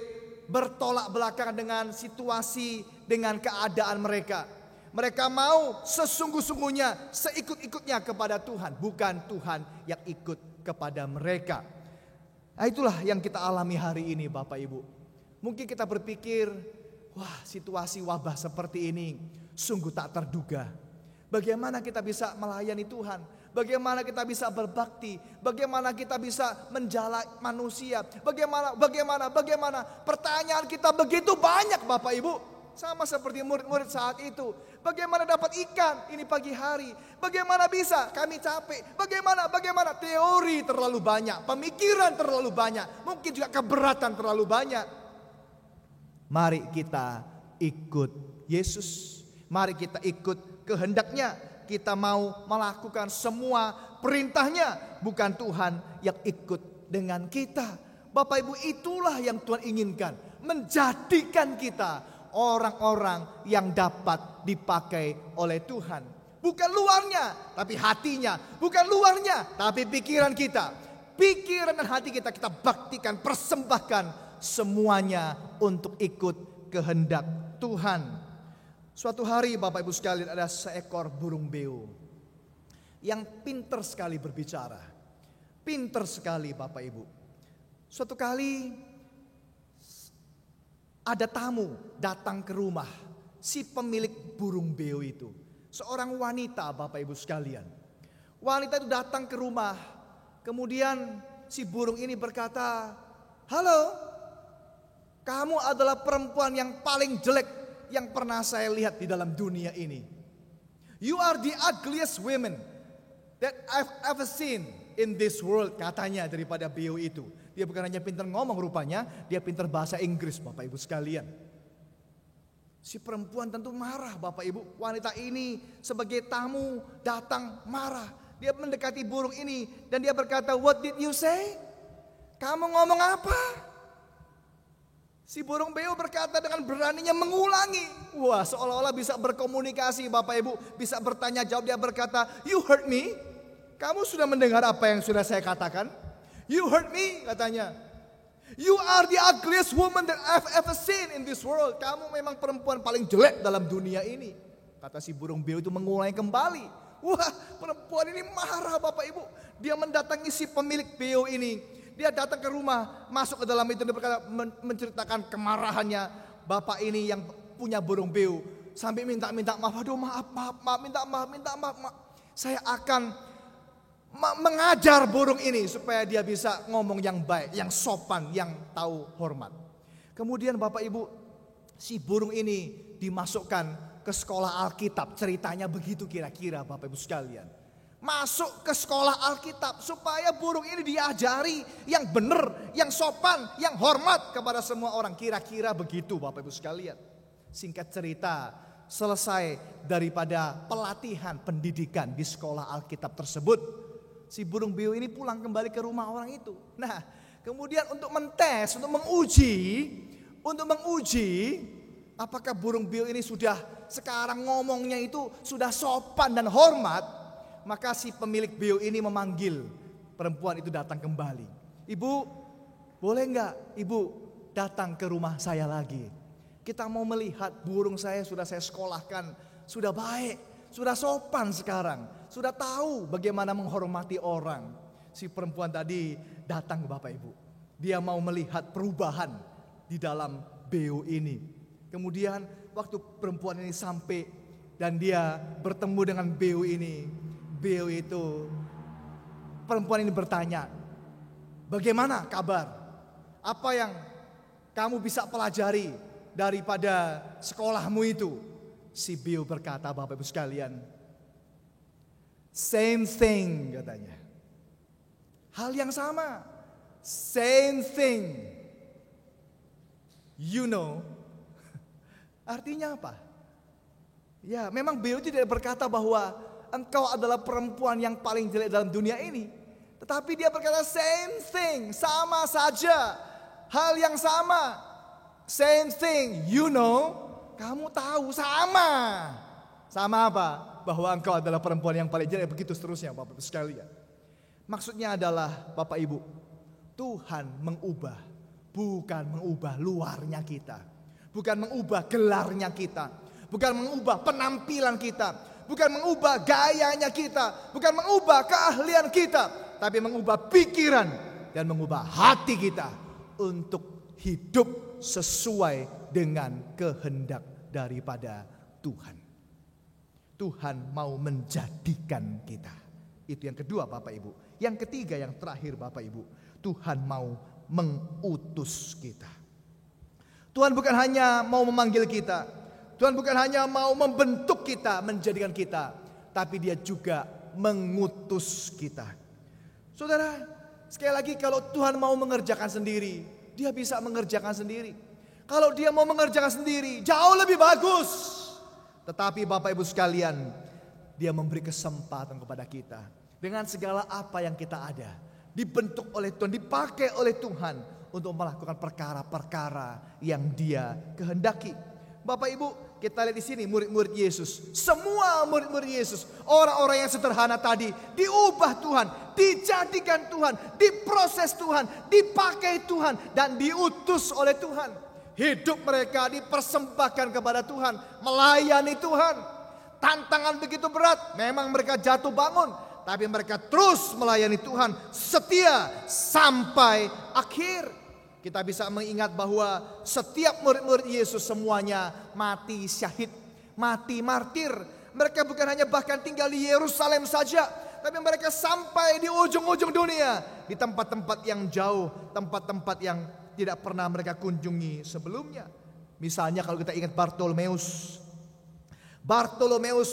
bertolak belakang dengan situasi, dengan keadaan mereka. Mereka mau sesungguh-sungguhnya, seikut-ikutnya kepada Tuhan, bukan Tuhan yang ikut kepada mereka. Nah, itulah yang kita alami hari ini Bapak Ibu. Mungkin kita berpikir, wah, situasi wabah seperti ini sungguh tak terduga. Bagaimana kita bisa melayani Tuhan? Bagaimana kita bisa berbakti? Bagaimana kita bisa menjala manusia? Bagaimana? Pertanyaan kita begitu banyak Bapak Ibu. Sama seperti murid-murid saat itu. Bagaimana dapat ikan ini pagi hari? Bagaimana bisa? Kami capek. Bagaimana? Teori terlalu banyak. Pemikiran terlalu banyak. Mungkin juga keberatan terlalu banyak. Mari kita ikut Yesus. Mari kita ikut kehendaknya. Kita mau melakukan semua perintahnya, bukan Tuhan yang ikut dengan kita. Bapak Ibu, itulah yang Tuhan inginkan, menjadikan kita orang-orang yang dapat dipakai oleh Tuhan. Bukan luarnya, tapi hatinya. Bukan luarnya, tapi pikiran kita. Pikiran dan hati kita baktikan, persembahkan semuanya untuk ikut kehendak Tuhan. Suatu hari Bapak Ibu sekalian, ada seekor burung beo yang pintar sekali berbicara. Pintar sekali Bapak Ibu. Suatu kali ada tamu datang ke rumah si pemilik burung beo itu. Seorang wanita Bapak Ibu sekalian. Wanita itu datang ke Kemudian si burung ini berkata, "Halo, kamu adalah perempuan yang paling jelek yang pernah saya lihat di dalam dunia ini. You are the ugliest woman that I've ever seen in this world," katanya daripada beo itu. Dia bukan hanya pintar ngomong rupanya, dia pintar bahasa Inggris, Bapak Ibu sekalian. Si perempuan tentu marah, Bapak Ibu. Wanita ini sebagai tamu datang marah. Dia mendekati burung ini dan dia berkata, "What did you say? Kamu ngomong apa?" Si burung beo berkata dengan beraninya mengulangi. Wah, seolah-olah bisa berkomunikasi, Bapak Ibu. Bisa bertanya jawab. Dia berkata, "You heard me? Kamu sudah mendengar apa yang sudah saya katakan? You heard me," katanya. "You are the ugliest woman that I've ever seen in this world." Kamu memang perempuan paling jelek dalam dunia ini. Kata si burung beo itu mengulangi kembali. Wah, perempuan ini marah, Bapak Ibu. Dia mendatangi si pemilik beo ini. Dia datang ke rumah, masuk ke dalam itu, dia berkata, menceritakan kemarahannya. Bapak ini yang punya burung beo sampai minta maaf. "Aduh, maaf, minta maaf. Saya akan mengajar burung ini supaya dia bisa ngomong yang baik, yang sopan, yang tahu hormat." Kemudian Bapak Ibu, si burung ini dimasukkan ke sekolah Alkitab. Ceritanya begitu kira-kira, Bapak Ibu sekalian. Masuk ke sekolah Alkitab supaya burung ini diajari yang benar, yang sopan, yang hormat kepada semua orang. Kira-kira begitu, Bapak Ibu sekalian. Singkat cerita, selesai daripada pelatihan pendidikan di sekolah Alkitab tersebut, si burung beo ini pulang kembali ke rumah orang itu. Nah, kemudian untuk mentes, untuk menguji apakah burung beo ini sudah sekarang ngomongnya itu sudah sopan dan hormat, maka si pemilik beo ini memanggil perempuan itu datang kembali. "Ibu, boleh enggak Ibu datang ke rumah saya lagi? Kita mau melihat burung saya sudah saya sekolahkan, sudah baik, sudah sopan sekarang, sudah tahu bagaimana menghormati orang." Si perempuan tadi datang ke Bapak Ibu. Dia mau melihat perubahan di dalam beo ini. Kemudian waktu perempuan ini sampai dan dia bertemu dengan beo ini. Beo itu, perempuan ini bertanya, "Bagaimana kabar? Apa yang kamu bisa pelajari daripada sekolahmu itu?" Si beo berkata, Bapak Ibu sekalian, "Same thing," katanya. Hal yang sama. Same thing. You know. Artinya apa? Ya, memang beo tidak berkata bahwa engkau adalah perempuan yang paling jelek dalam dunia ini. Tetapi dia berkata same thing, sama saja. Hal yang sama. Same thing, you know. Kamu tahu, sama. Sama apa? Bahwa engkau adalah perempuan yang paling jelek, begitu seterusnya, Bapak Ibu sekalian. Maksudnya adalah, Bapak Ibu, Tuhan mengubah, bukan mengubah luarnya kita. Bukan mengubah gelarnya kita. Bukan mengubah penampilan kita. Bukan mengubah gayanya kita. Bukan mengubah keahlian kita. Tapi mengubah pikiran dan mengubah hati kita untuk hidup sesuai dengan kehendak daripada Tuhan. Tuhan mau menjadikan kita. Itu yang kedua, Bapak Ibu. Yang ketiga, yang terakhir, Bapak Ibu, Tuhan mau mengutus kita. Tuhan bukan hanya mau memanggil kita, Tuhan bukan hanya mau membentuk kita, menjadikan kita, tapi Dia juga mengutus kita. Saudara, sekali lagi, kalau Tuhan mau mengerjakan sendiri, Dia bisa mengerjakan sendiri. Kalau Dia mau mengerjakan sendiri, jauh lebih bagus. Tetapi Bapak Ibu sekalian, Dia memberi kesempatan kepada kita. Dengan segala apa yang kita ada, dibentuk oleh Tuhan, dipakai oleh Tuhan untuk melakukan perkara-perkara yang Dia kehendaki. Bapak Ibu, kita lihat di sini murid-murid Yesus. Semua murid-murid Yesus, orang-orang yang sederhana tadi, diubah Tuhan, dijadikan Tuhan, diproses Tuhan, dipakai Tuhan, dan diutus oleh Tuhan. Hidup mereka dipersembahkan kepada Tuhan, melayani Tuhan. Tantangan begitu berat, memang mereka jatuh bangun, tapi mereka terus melayani Tuhan, setia sampai akhir. Kita bisa mengingat bahwa setiap murid-murid Yesus semuanya mati syahid, mati martir. Mereka bukan hanya bahkan tinggal di Yerusalem saja, tapi mereka sampai di ujung-ujung dunia, di tempat-tempat yang jauh, tempat-tempat yang tidak pernah mereka kunjungi sebelumnya. Misalnya kalau kita ingat Bartolomeus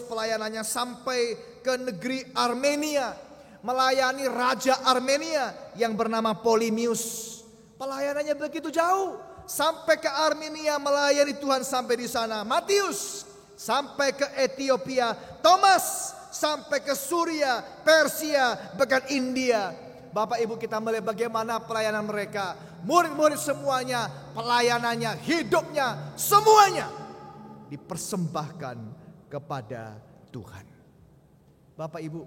pelayanannya sampai ke negeri Armenia, melayani Raja Armenia yang bernama Polimius. Pelayanannya begitu jauh, sampai ke Armenia melayani Tuhan sampai di sana. Matius sampai ke Ethiopia, Thomas sampai ke Suria, Persia, bahkan India. Bapak Ibu, kita melihat bagaimana pelayanan mereka. Murid-murid semuanya, pelayanannya, hidupnya, semuanya dipersembahkan kepada Tuhan. Bapak Ibu,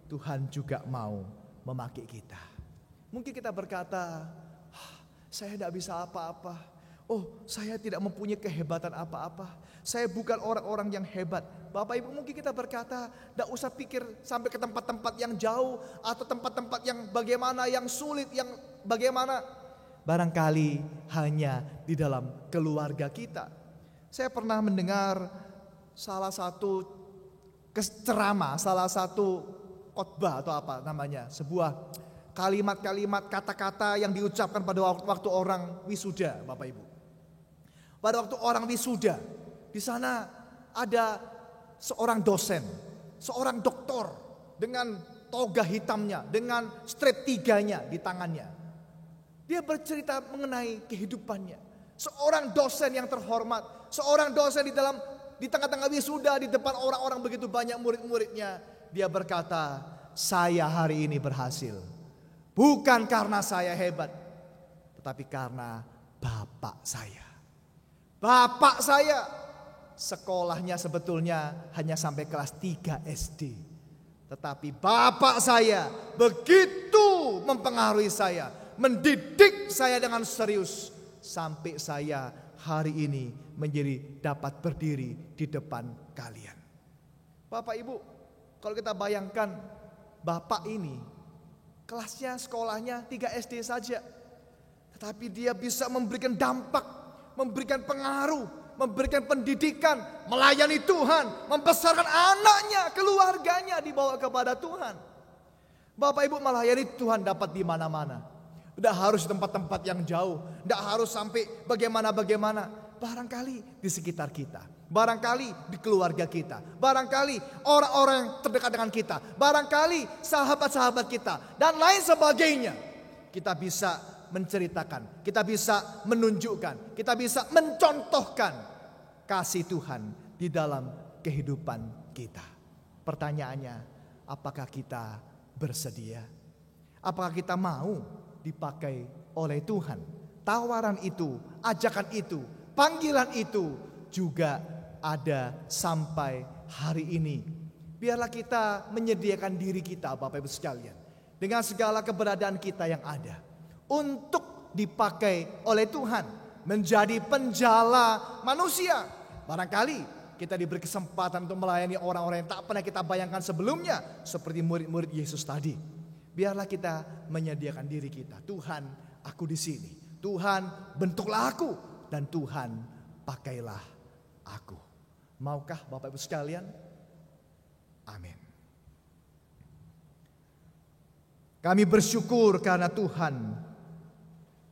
Tuhan juga mau memakai kita. Mungkin kita berkata, saya tidak bisa apa-apa. Oh, saya tidak mempunyai kehebatan apa-apa. Saya bukan orang-orang yang hebat. Bapak Ibu, mungkin kita berkata, tidak usah pikir sampai ke tempat-tempat yang jauh, atau tempat-tempat yang bagaimana, yang sulit, yang bagaimana. Barangkali hanya di dalam keluarga kita. Saya pernah mendengar salah satu ceramah, salah satu khotbah atau apa namanya, sebuah kalimat-kalimat, kata-kata yang diucapkan pada waktu orang wisuda, Bapak Ibu. Pada waktu orang wisuda, di sana ada seorang dosen, seorang doktor dengan toga hitamnya, dengan strip 3-nya di tangannya. Dia bercerita mengenai kehidupannya. Seorang dosen yang terhormat, seorang dosen di tengah-tengah wisuda, di depan orang-orang begitu banyak murid-muridnya. Dia berkata, saya hari ini berhasil. Bukan karena saya hebat, tetapi karena bapak saya. Bapak saya sekolahnya sebetulnya hanya sampai kelas 3 SD. Tetapi bapak saya begitu mempengaruhi saya, mendidik saya dengan serius. Sampai saya hari ini menjadi dapat berdiri di depan kalian. Bapak Ibu, kalau kita bayangkan bapak ini, kelasnya, sekolahnya 3 SD saja. Tetapi dia bisa memberikan dampak, memberikan pengaruh, memberikan pendidikan, melayani Tuhan, membesarkan anaknya, keluarganya dibawa kepada Tuhan. Bapak Ibu, melayani Tuhan dapat di mana-mana. Tidak harus di tempat-tempat yang jauh, tidak harus sampai bagaimana-bagaimana. Barangkali di sekitar kita, barangkali di keluarga kita, barangkali orang-orang yang terdekat dengan kita, barangkali sahabat-sahabat kita, dan lain sebagainya. Kita bisa menceritakan, kita bisa menunjukkan, kita bisa mencontohkan kasih Tuhan di dalam kehidupan kita. Pertanyaannya, apakah kita bersedia? Apakah kita mau dipakai oleh Tuhan? Tawaran itu, ajakan itu, panggilan itu juga ada sampai hari ini. Biarlah kita menyediakan diri kita, Bapak Ibu sekalian, dengan segala keberadaan kita yang ada, untuk dipakai oleh Tuhan menjadi penjala manusia. Barangkali kita diberi kesempatan untuk melayani orang-orang yang tak pernah kita bayangkan sebelumnya, seperti murid-murid Yesus tadi. Biarlah kita menyediakan diri kita. Tuhan, aku di sini. Tuhan, bentuklah aku, dan Tuhan, pakailah aku. Maukah Bapak Ibu sekalian? Amin. Kami bersyukur karena Tuhan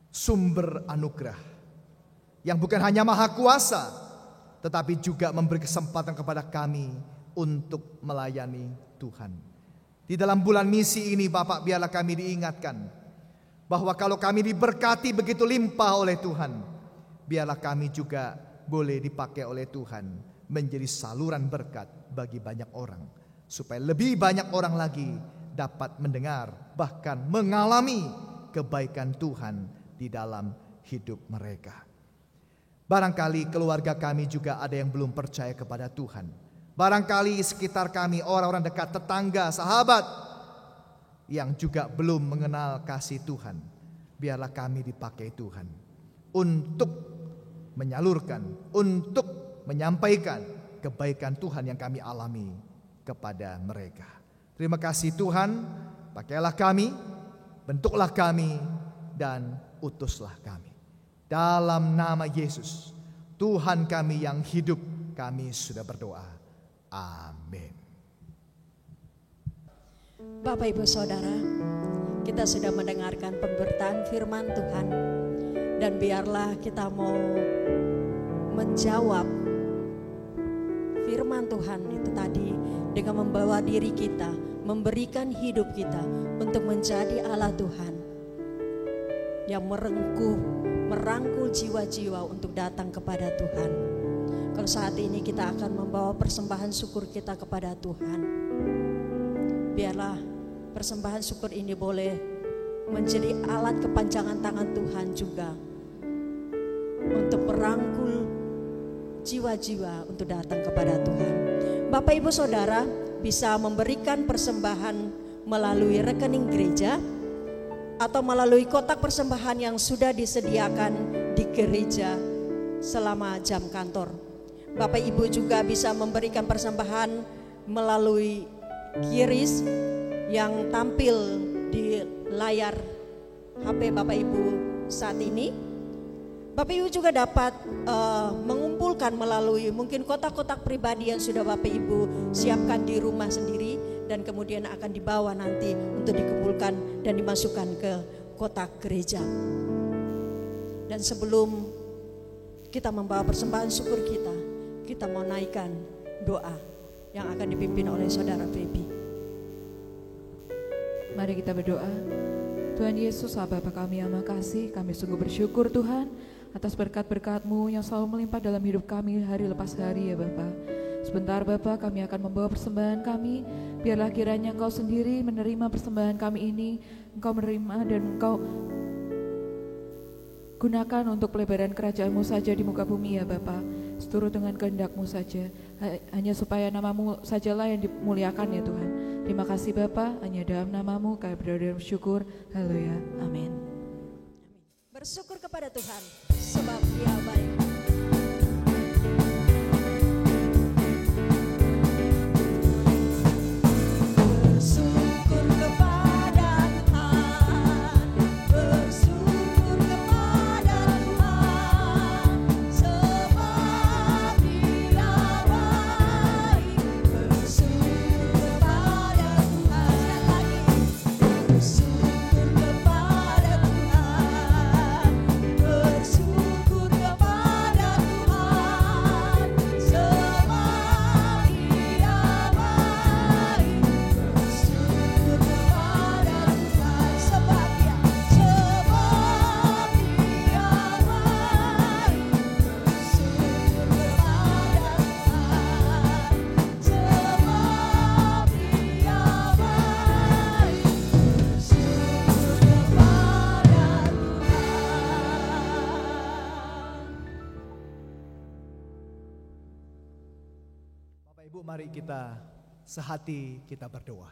sumber anugerah yang bukan hanya maha kuasa, tetapi juga memberi kesempatan kepada kami untuk melayani Tuhan. Di dalam bulan misi ini, Bapak, biarlah kami diingatkan bahwa kalau kami diberkati begitu limpah oleh Tuhan, biarlah kami juga boleh dipakai oleh Tuhan menjadi saluran berkat bagi banyak orang, supaya lebih banyak orang lagi dapat mendengar, bahkan mengalami kebaikan Tuhan di dalam hidup mereka. Barangkali keluarga kami juga ada yang belum percaya kepada Tuhan. Barangkali sekitar kami orang-orang dekat, tetangga, sahabat yang juga belum mengenal kasih Tuhan. Biarlah kami dipakai Tuhan untuk menyalurkan, untuk menyampaikan kebaikan Tuhan yang kami alami kepada mereka. Terima kasih Tuhan, pakailah kami, bentuklah kami, dan utuslah kami. Dalam nama Yesus, Tuhan kami yang hidup, kami sudah berdoa. Amin. Bapak Ibu Saudara, kita sudah mendengarkan pemberitaan firman Tuhan, dan biarlah kita mau menjawab firman Tuhan itu tadi dengan membawa diri kita, memberikan hidup kita untuk menjadi alat Tuhan yang merangkul jiwa-jiwa untuk datang kepada Tuhan. Kalau saat ini kita akan membawa persembahan syukur kita kepada Tuhan, biarlah persembahan syukur ini boleh menjadi alat kepanjangan tangan Tuhan juga untuk merangkul jiwa-jiwa untuk datang kepada Tuhan. Bapak Ibu Saudara bisa memberikan persembahan melalui rekening gereja atau melalui kotak persembahan yang sudah disediakan di gereja selama jam kantor. Bapak Ibu juga bisa memberikan persembahan melalui QRIS yang tampil di layar HP Bapak Ibu saat ini. Bapak Ibu juga dapat mengumpulkan melalui mungkin kotak-kotak pribadi yang sudah Bapak Ibu siapkan di rumah sendiri, dan kemudian akan dibawa nanti untuk dikumpulkan dan dimasukkan ke kotak gereja. Dan sebelum kita membawa persembahan syukur kita mau naikkan doa yang akan dipimpin oleh Saudara Feby. Mari kita berdoa. Tuhan Yesus, Bapa kami yang makasih, kami sungguh bersyukur Tuhan atas berkat-berkat-Mu yang selalu melimpah dalam hidup kami hari lepas hari ya Bapa. Sebentar Bapa, kami akan membawa persembahan kami. Biarlah kiranya Engkau sendiri menerima persembahan kami ini. Engkau menerima dan Engkau gunakan untuk pelebaran kerajaan-Mu saja di muka bumi ya Bapa. Seturut dengan kehendak-Mu saja. Hanya supaya nama-Mu sajalah yang dimuliakan ya Tuhan. Terima kasih Bapa, hanya dalam nama-Mu kami berdoa dan bersyukur. Haleluya. Amin. Bersyukur kepada Tuhan sebab Dia baik. Bersyukur kepada Tuhan, bersyukur kepada Tuhan, sebab Dia baik. Bersyukur kepada Tuhan, bersyukur kepada Tuhan, bersyukur kepada Tuhan, sebab Dia baik. Bersyukur kepada Tuhan, sebab Dia baik. Bersyukur kepada Tuhan, sebab Dia baik. Bersyukur kepada Tuhan. Bapak Ibu, mari kita sehati kita berdoa.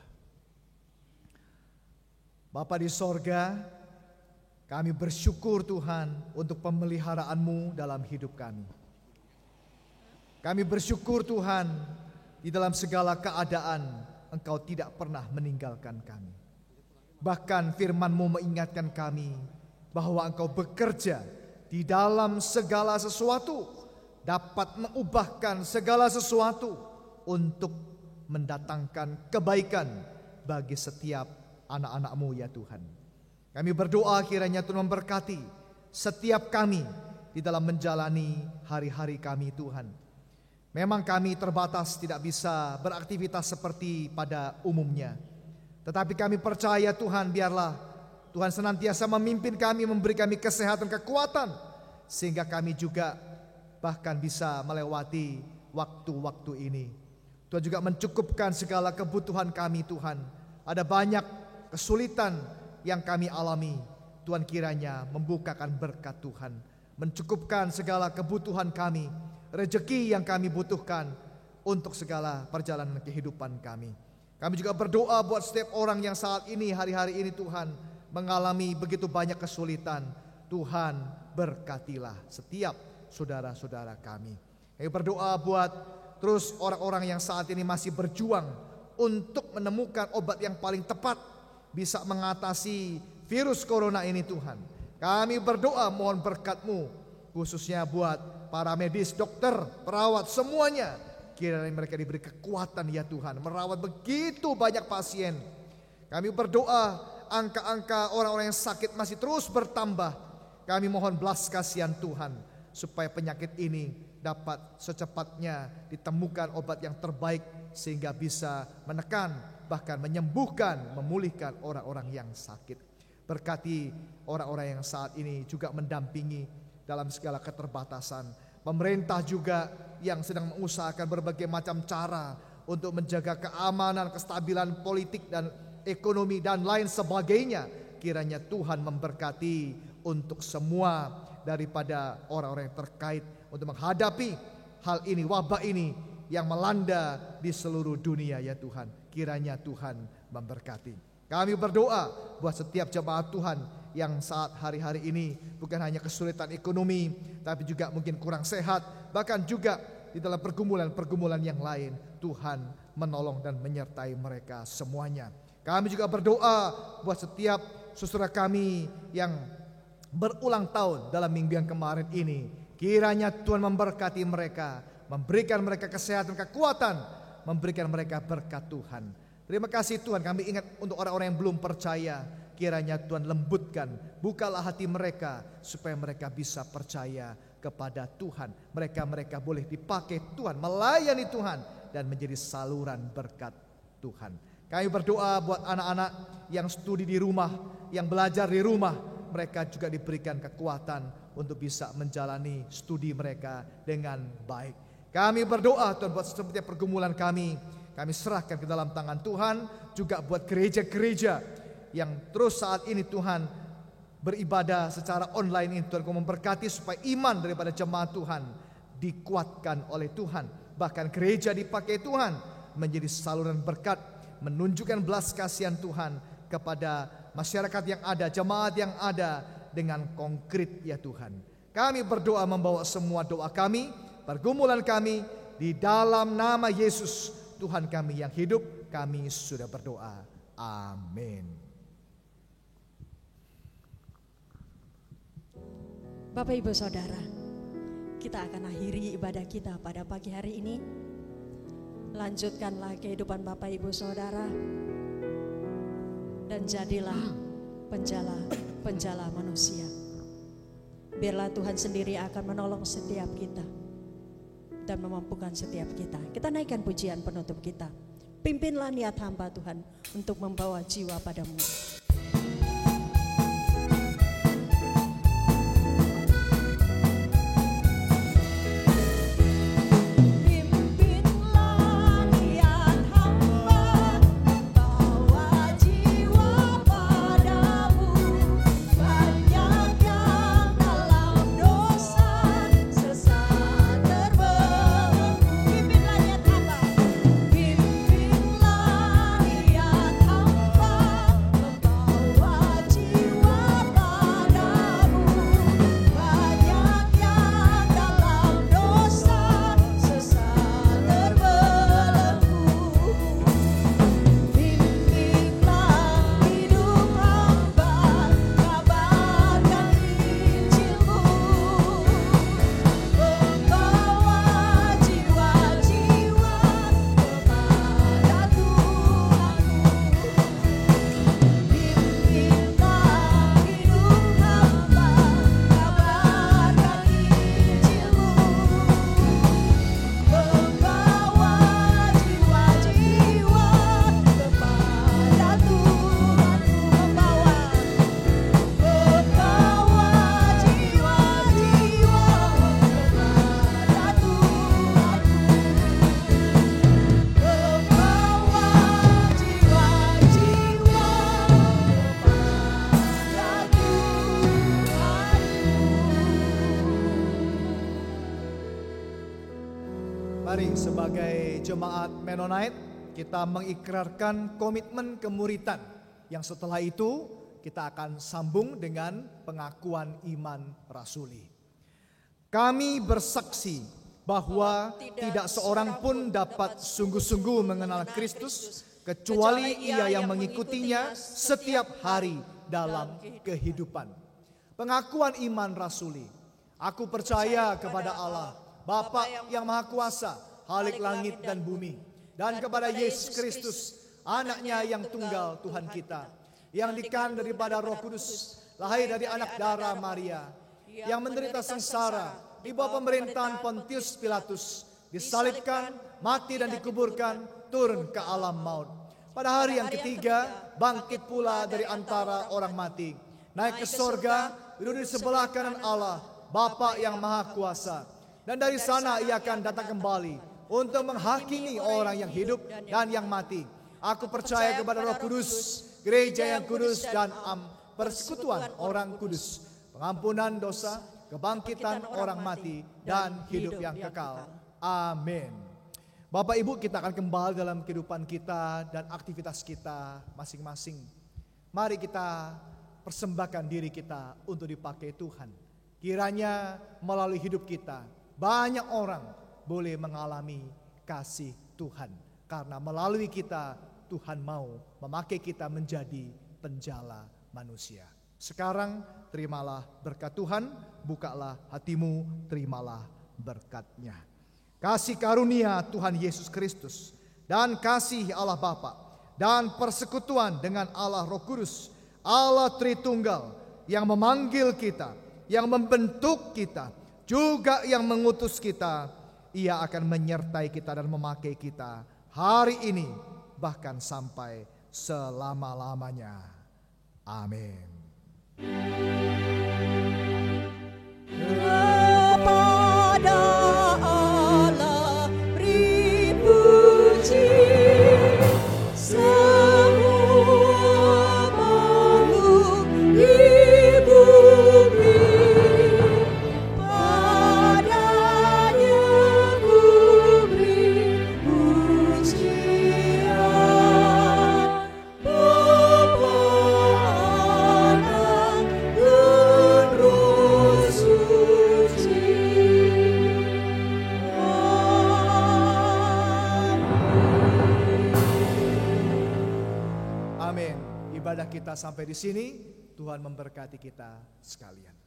Bapa di sorga, kami bersyukur Tuhan untuk pemeliharaan-Mu dalam hidup kami. Kami bersyukur Tuhan di dalam segala keadaan Engkau tidak pernah meninggalkan kami. Bahkan firman-Mu mengingatkan kami bahwa Engkau bekerja di dalam segala sesuatu, dapat mengubahkan segala sesuatu untuk mendatangkan kebaikan bagi setiap anak-anak-Mu ya Tuhan. Kami berdoa kiranya Tuhan memberkati setiap kami di dalam menjalani hari-hari kami Tuhan. Memang kami terbatas, tidak bisa beraktivitas seperti pada umumnya. Tetapi kami percaya Tuhan, biarlah Tuhan senantiasa memimpin kami, memberi kami kesehatan, kekuatan, sehingga kami juga bahkan bisa melewati waktu-waktu ini. Tuhan juga mencukupkan segala kebutuhan kami Tuhan. Ada banyak kesulitan yang kami alami. Tuhan kiranya membukakan berkat Tuhan, mencukupkan segala kebutuhan kami, rezeki yang kami butuhkan untuk segala perjalanan kehidupan kami. Kami juga berdoa buat setiap orang yang saat ini, hari-hari ini Tuhan mengalami begitu banyak kesulitan. Tuhan berkatilah setiap saudara-saudara kami. Kami berdoa buat terus orang-orang yang saat ini masih berjuang untuk menemukan obat yang paling tepat bisa mengatasi virus corona ini Tuhan. Kami berdoa mohon berkat-Mu khususnya buat para medis, dokter, perawat semuanya. Kiranya mereka diberi kekuatan ya Tuhan, merawat begitu banyak pasien Kami berdoa angka-angka orang-orang yang sakit masih terus bertambah. Kami mohon belas kasihan Tuhan supaya penyakit ini dapat secepatnya ditemukan obat yang terbaik sehingga bisa menekan, bahkan menyembuhkan, memulihkan orang-orang yang sakit. Berkati orang-orang yang saat ini juga mendampingi dalam segala keterbatasan. Pemerintah juga yang sedang mengusahakan berbagai macam cara untuk menjaga keamanan, kestabilan politik dan ekonomi dan lain sebagainya. Kiranya Tuhan memberkati untuk semua daripada orang-orang yang terkait untuk menghadapi hal ini, wabah ini yang melanda di seluruh dunia ya Tuhan. Kiranya Tuhan memberkati. Kami berdoa buat setiap jemaat Tuhan yang saat hari-hari ini bukan hanya kesulitan ekonomi, tapi juga mungkin kurang sehat, bahkan juga di dalam pergumulan-pergumulan yang lain. Tuhan menolong dan menyertai mereka semuanya. Kami juga berdoa buat setiap saudara kami yang berulang tahun dalam minggu yang kemarin ini. Kiranya Tuhan memberkati mereka, memberikan mereka kesehatan, kekuatan, memberikan mereka berkat Tuhan. Terima kasih Tuhan, kami ingat untuk orang-orang yang belum percaya. Kiranya Tuhan lembutkan, bukalah hati mereka supaya mereka bisa percaya kepada Tuhan. Mereka boleh dipakai Tuhan, melayani Tuhan dan menjadi saluran berkat Tuhan. Kami berdoa buat anak-anak yang studi di rumah, yang belajar di rumah. Mereka juga diberikan kekuatan untuk bisa menjalani studi mereka dengan baik. Kami berdoa Tuhan buat setiap pergumulan kami serahkan ke dalam tangan Tuhan. Juga buat gereja-gereja yang terus saat ini Tuhan beribadah secara online ini, Tuhan Kau memberkati supaya iman daripada jemaat Tuhan dikuatkan oleh Tuhan. Bahkan gereja dipakai Tuhan menjadi saluran berkat, menunjukkan belas kasihan Tuhan kepada masyarakat yang ada, jemaat yang ada dengan konkret ya Tuhan. Kami berdoa membawa semua doa kami, pergumulan kami di dalam nama Yesus Tuhan kami yang hidup. Kami sudah berdoa. Amin. Bapak Ibu Saudara, kita akan akhiri ibadah kita pada pagi hari ini. Lanjutkanlah kehidupan Bapak Ibu Saudara dan jadilah penjala manusia. Biarlah Tuhan sendiri akan menolong setiap kita dan memampukan setiap kita. Kita naikkan pujian penutup kita. Pimpinlah niat hamba Tuhan untuk membawa jiwa padamu. Mari sebagai jemaat Mennonite kita mengikrarkan komitmen kemuritan yang setelah itu kita akan sambung dengan pengakuan iman rasuli. Kami bersaksi bahwa tidak seorang pun dapat sungguh-sungguh mengenal Kristus kecuali ia yang mengikutinya setiap hari dalam kehidupan. Pengakuan iman rasuli. Aku percaya kepada Allah, Bapa yang Maha Kuasa, Khalik langit dan bumi, dan kepada Yesus Kristus, anaknya yang tunggal Tuhan kita, yang dikandung daripada Roh Kudus, lahir dari anak darah Maria, yang menderita sengsara di bawah pemerintahan Pontius Pilatus, disalibkan, mati dan dikuburkan, turun ke alam maut. Pada hari yang ketiga, bangkit pula dari antara orang mati, naik ke sorga, duduk di sebelah kanan Allah, Bapa yang Maha Kuasa. Dan dari sana ia akan datang kembali untuk menghakimi orang yang hidup dan yang mati. Aku percaya kepada Roh Kudus, gereja yang kudus dan persekutuan orang kudus, pengampunan dosa, kebangkitan orang mati, dan hidup yang kekal. Amin. Bapak Ibu, kita akan kembali dalam kehidupan kita dan aktivitas kita masing-masing. Mari kita persembahkan diri kita untuk dipakai Tuhan. Kiranya melalui hidup kita banyak orang boleh mengalami kasih Tuhan. Karena melalui kita Tuhan mau memakai kita menjadi penjala manusia. Sekarang terimalah berkat Tuhan, bukalah hatimu, terimalah berkat-Nya. Kasih karunia Tuhan Yesus Kristus dan kasih Allah Bapa dan persekutuan dengan Allah Roh Kudus, Allah Tritunggal yang memanggil kita, yang membentuk kita, juga yang mengutus kita, Ia akan menyertai kita dan memakai kita hari ini bahkan sampai selama-lamanya. Amin. Kepada Allah beri puji, semua makhluk di bumi. Padanya ku beri pujian, Bapa, Anak, dan Roh Suci. Amin. Ibadah kita sampai di sini. Tuhan memberkati kita sekalian.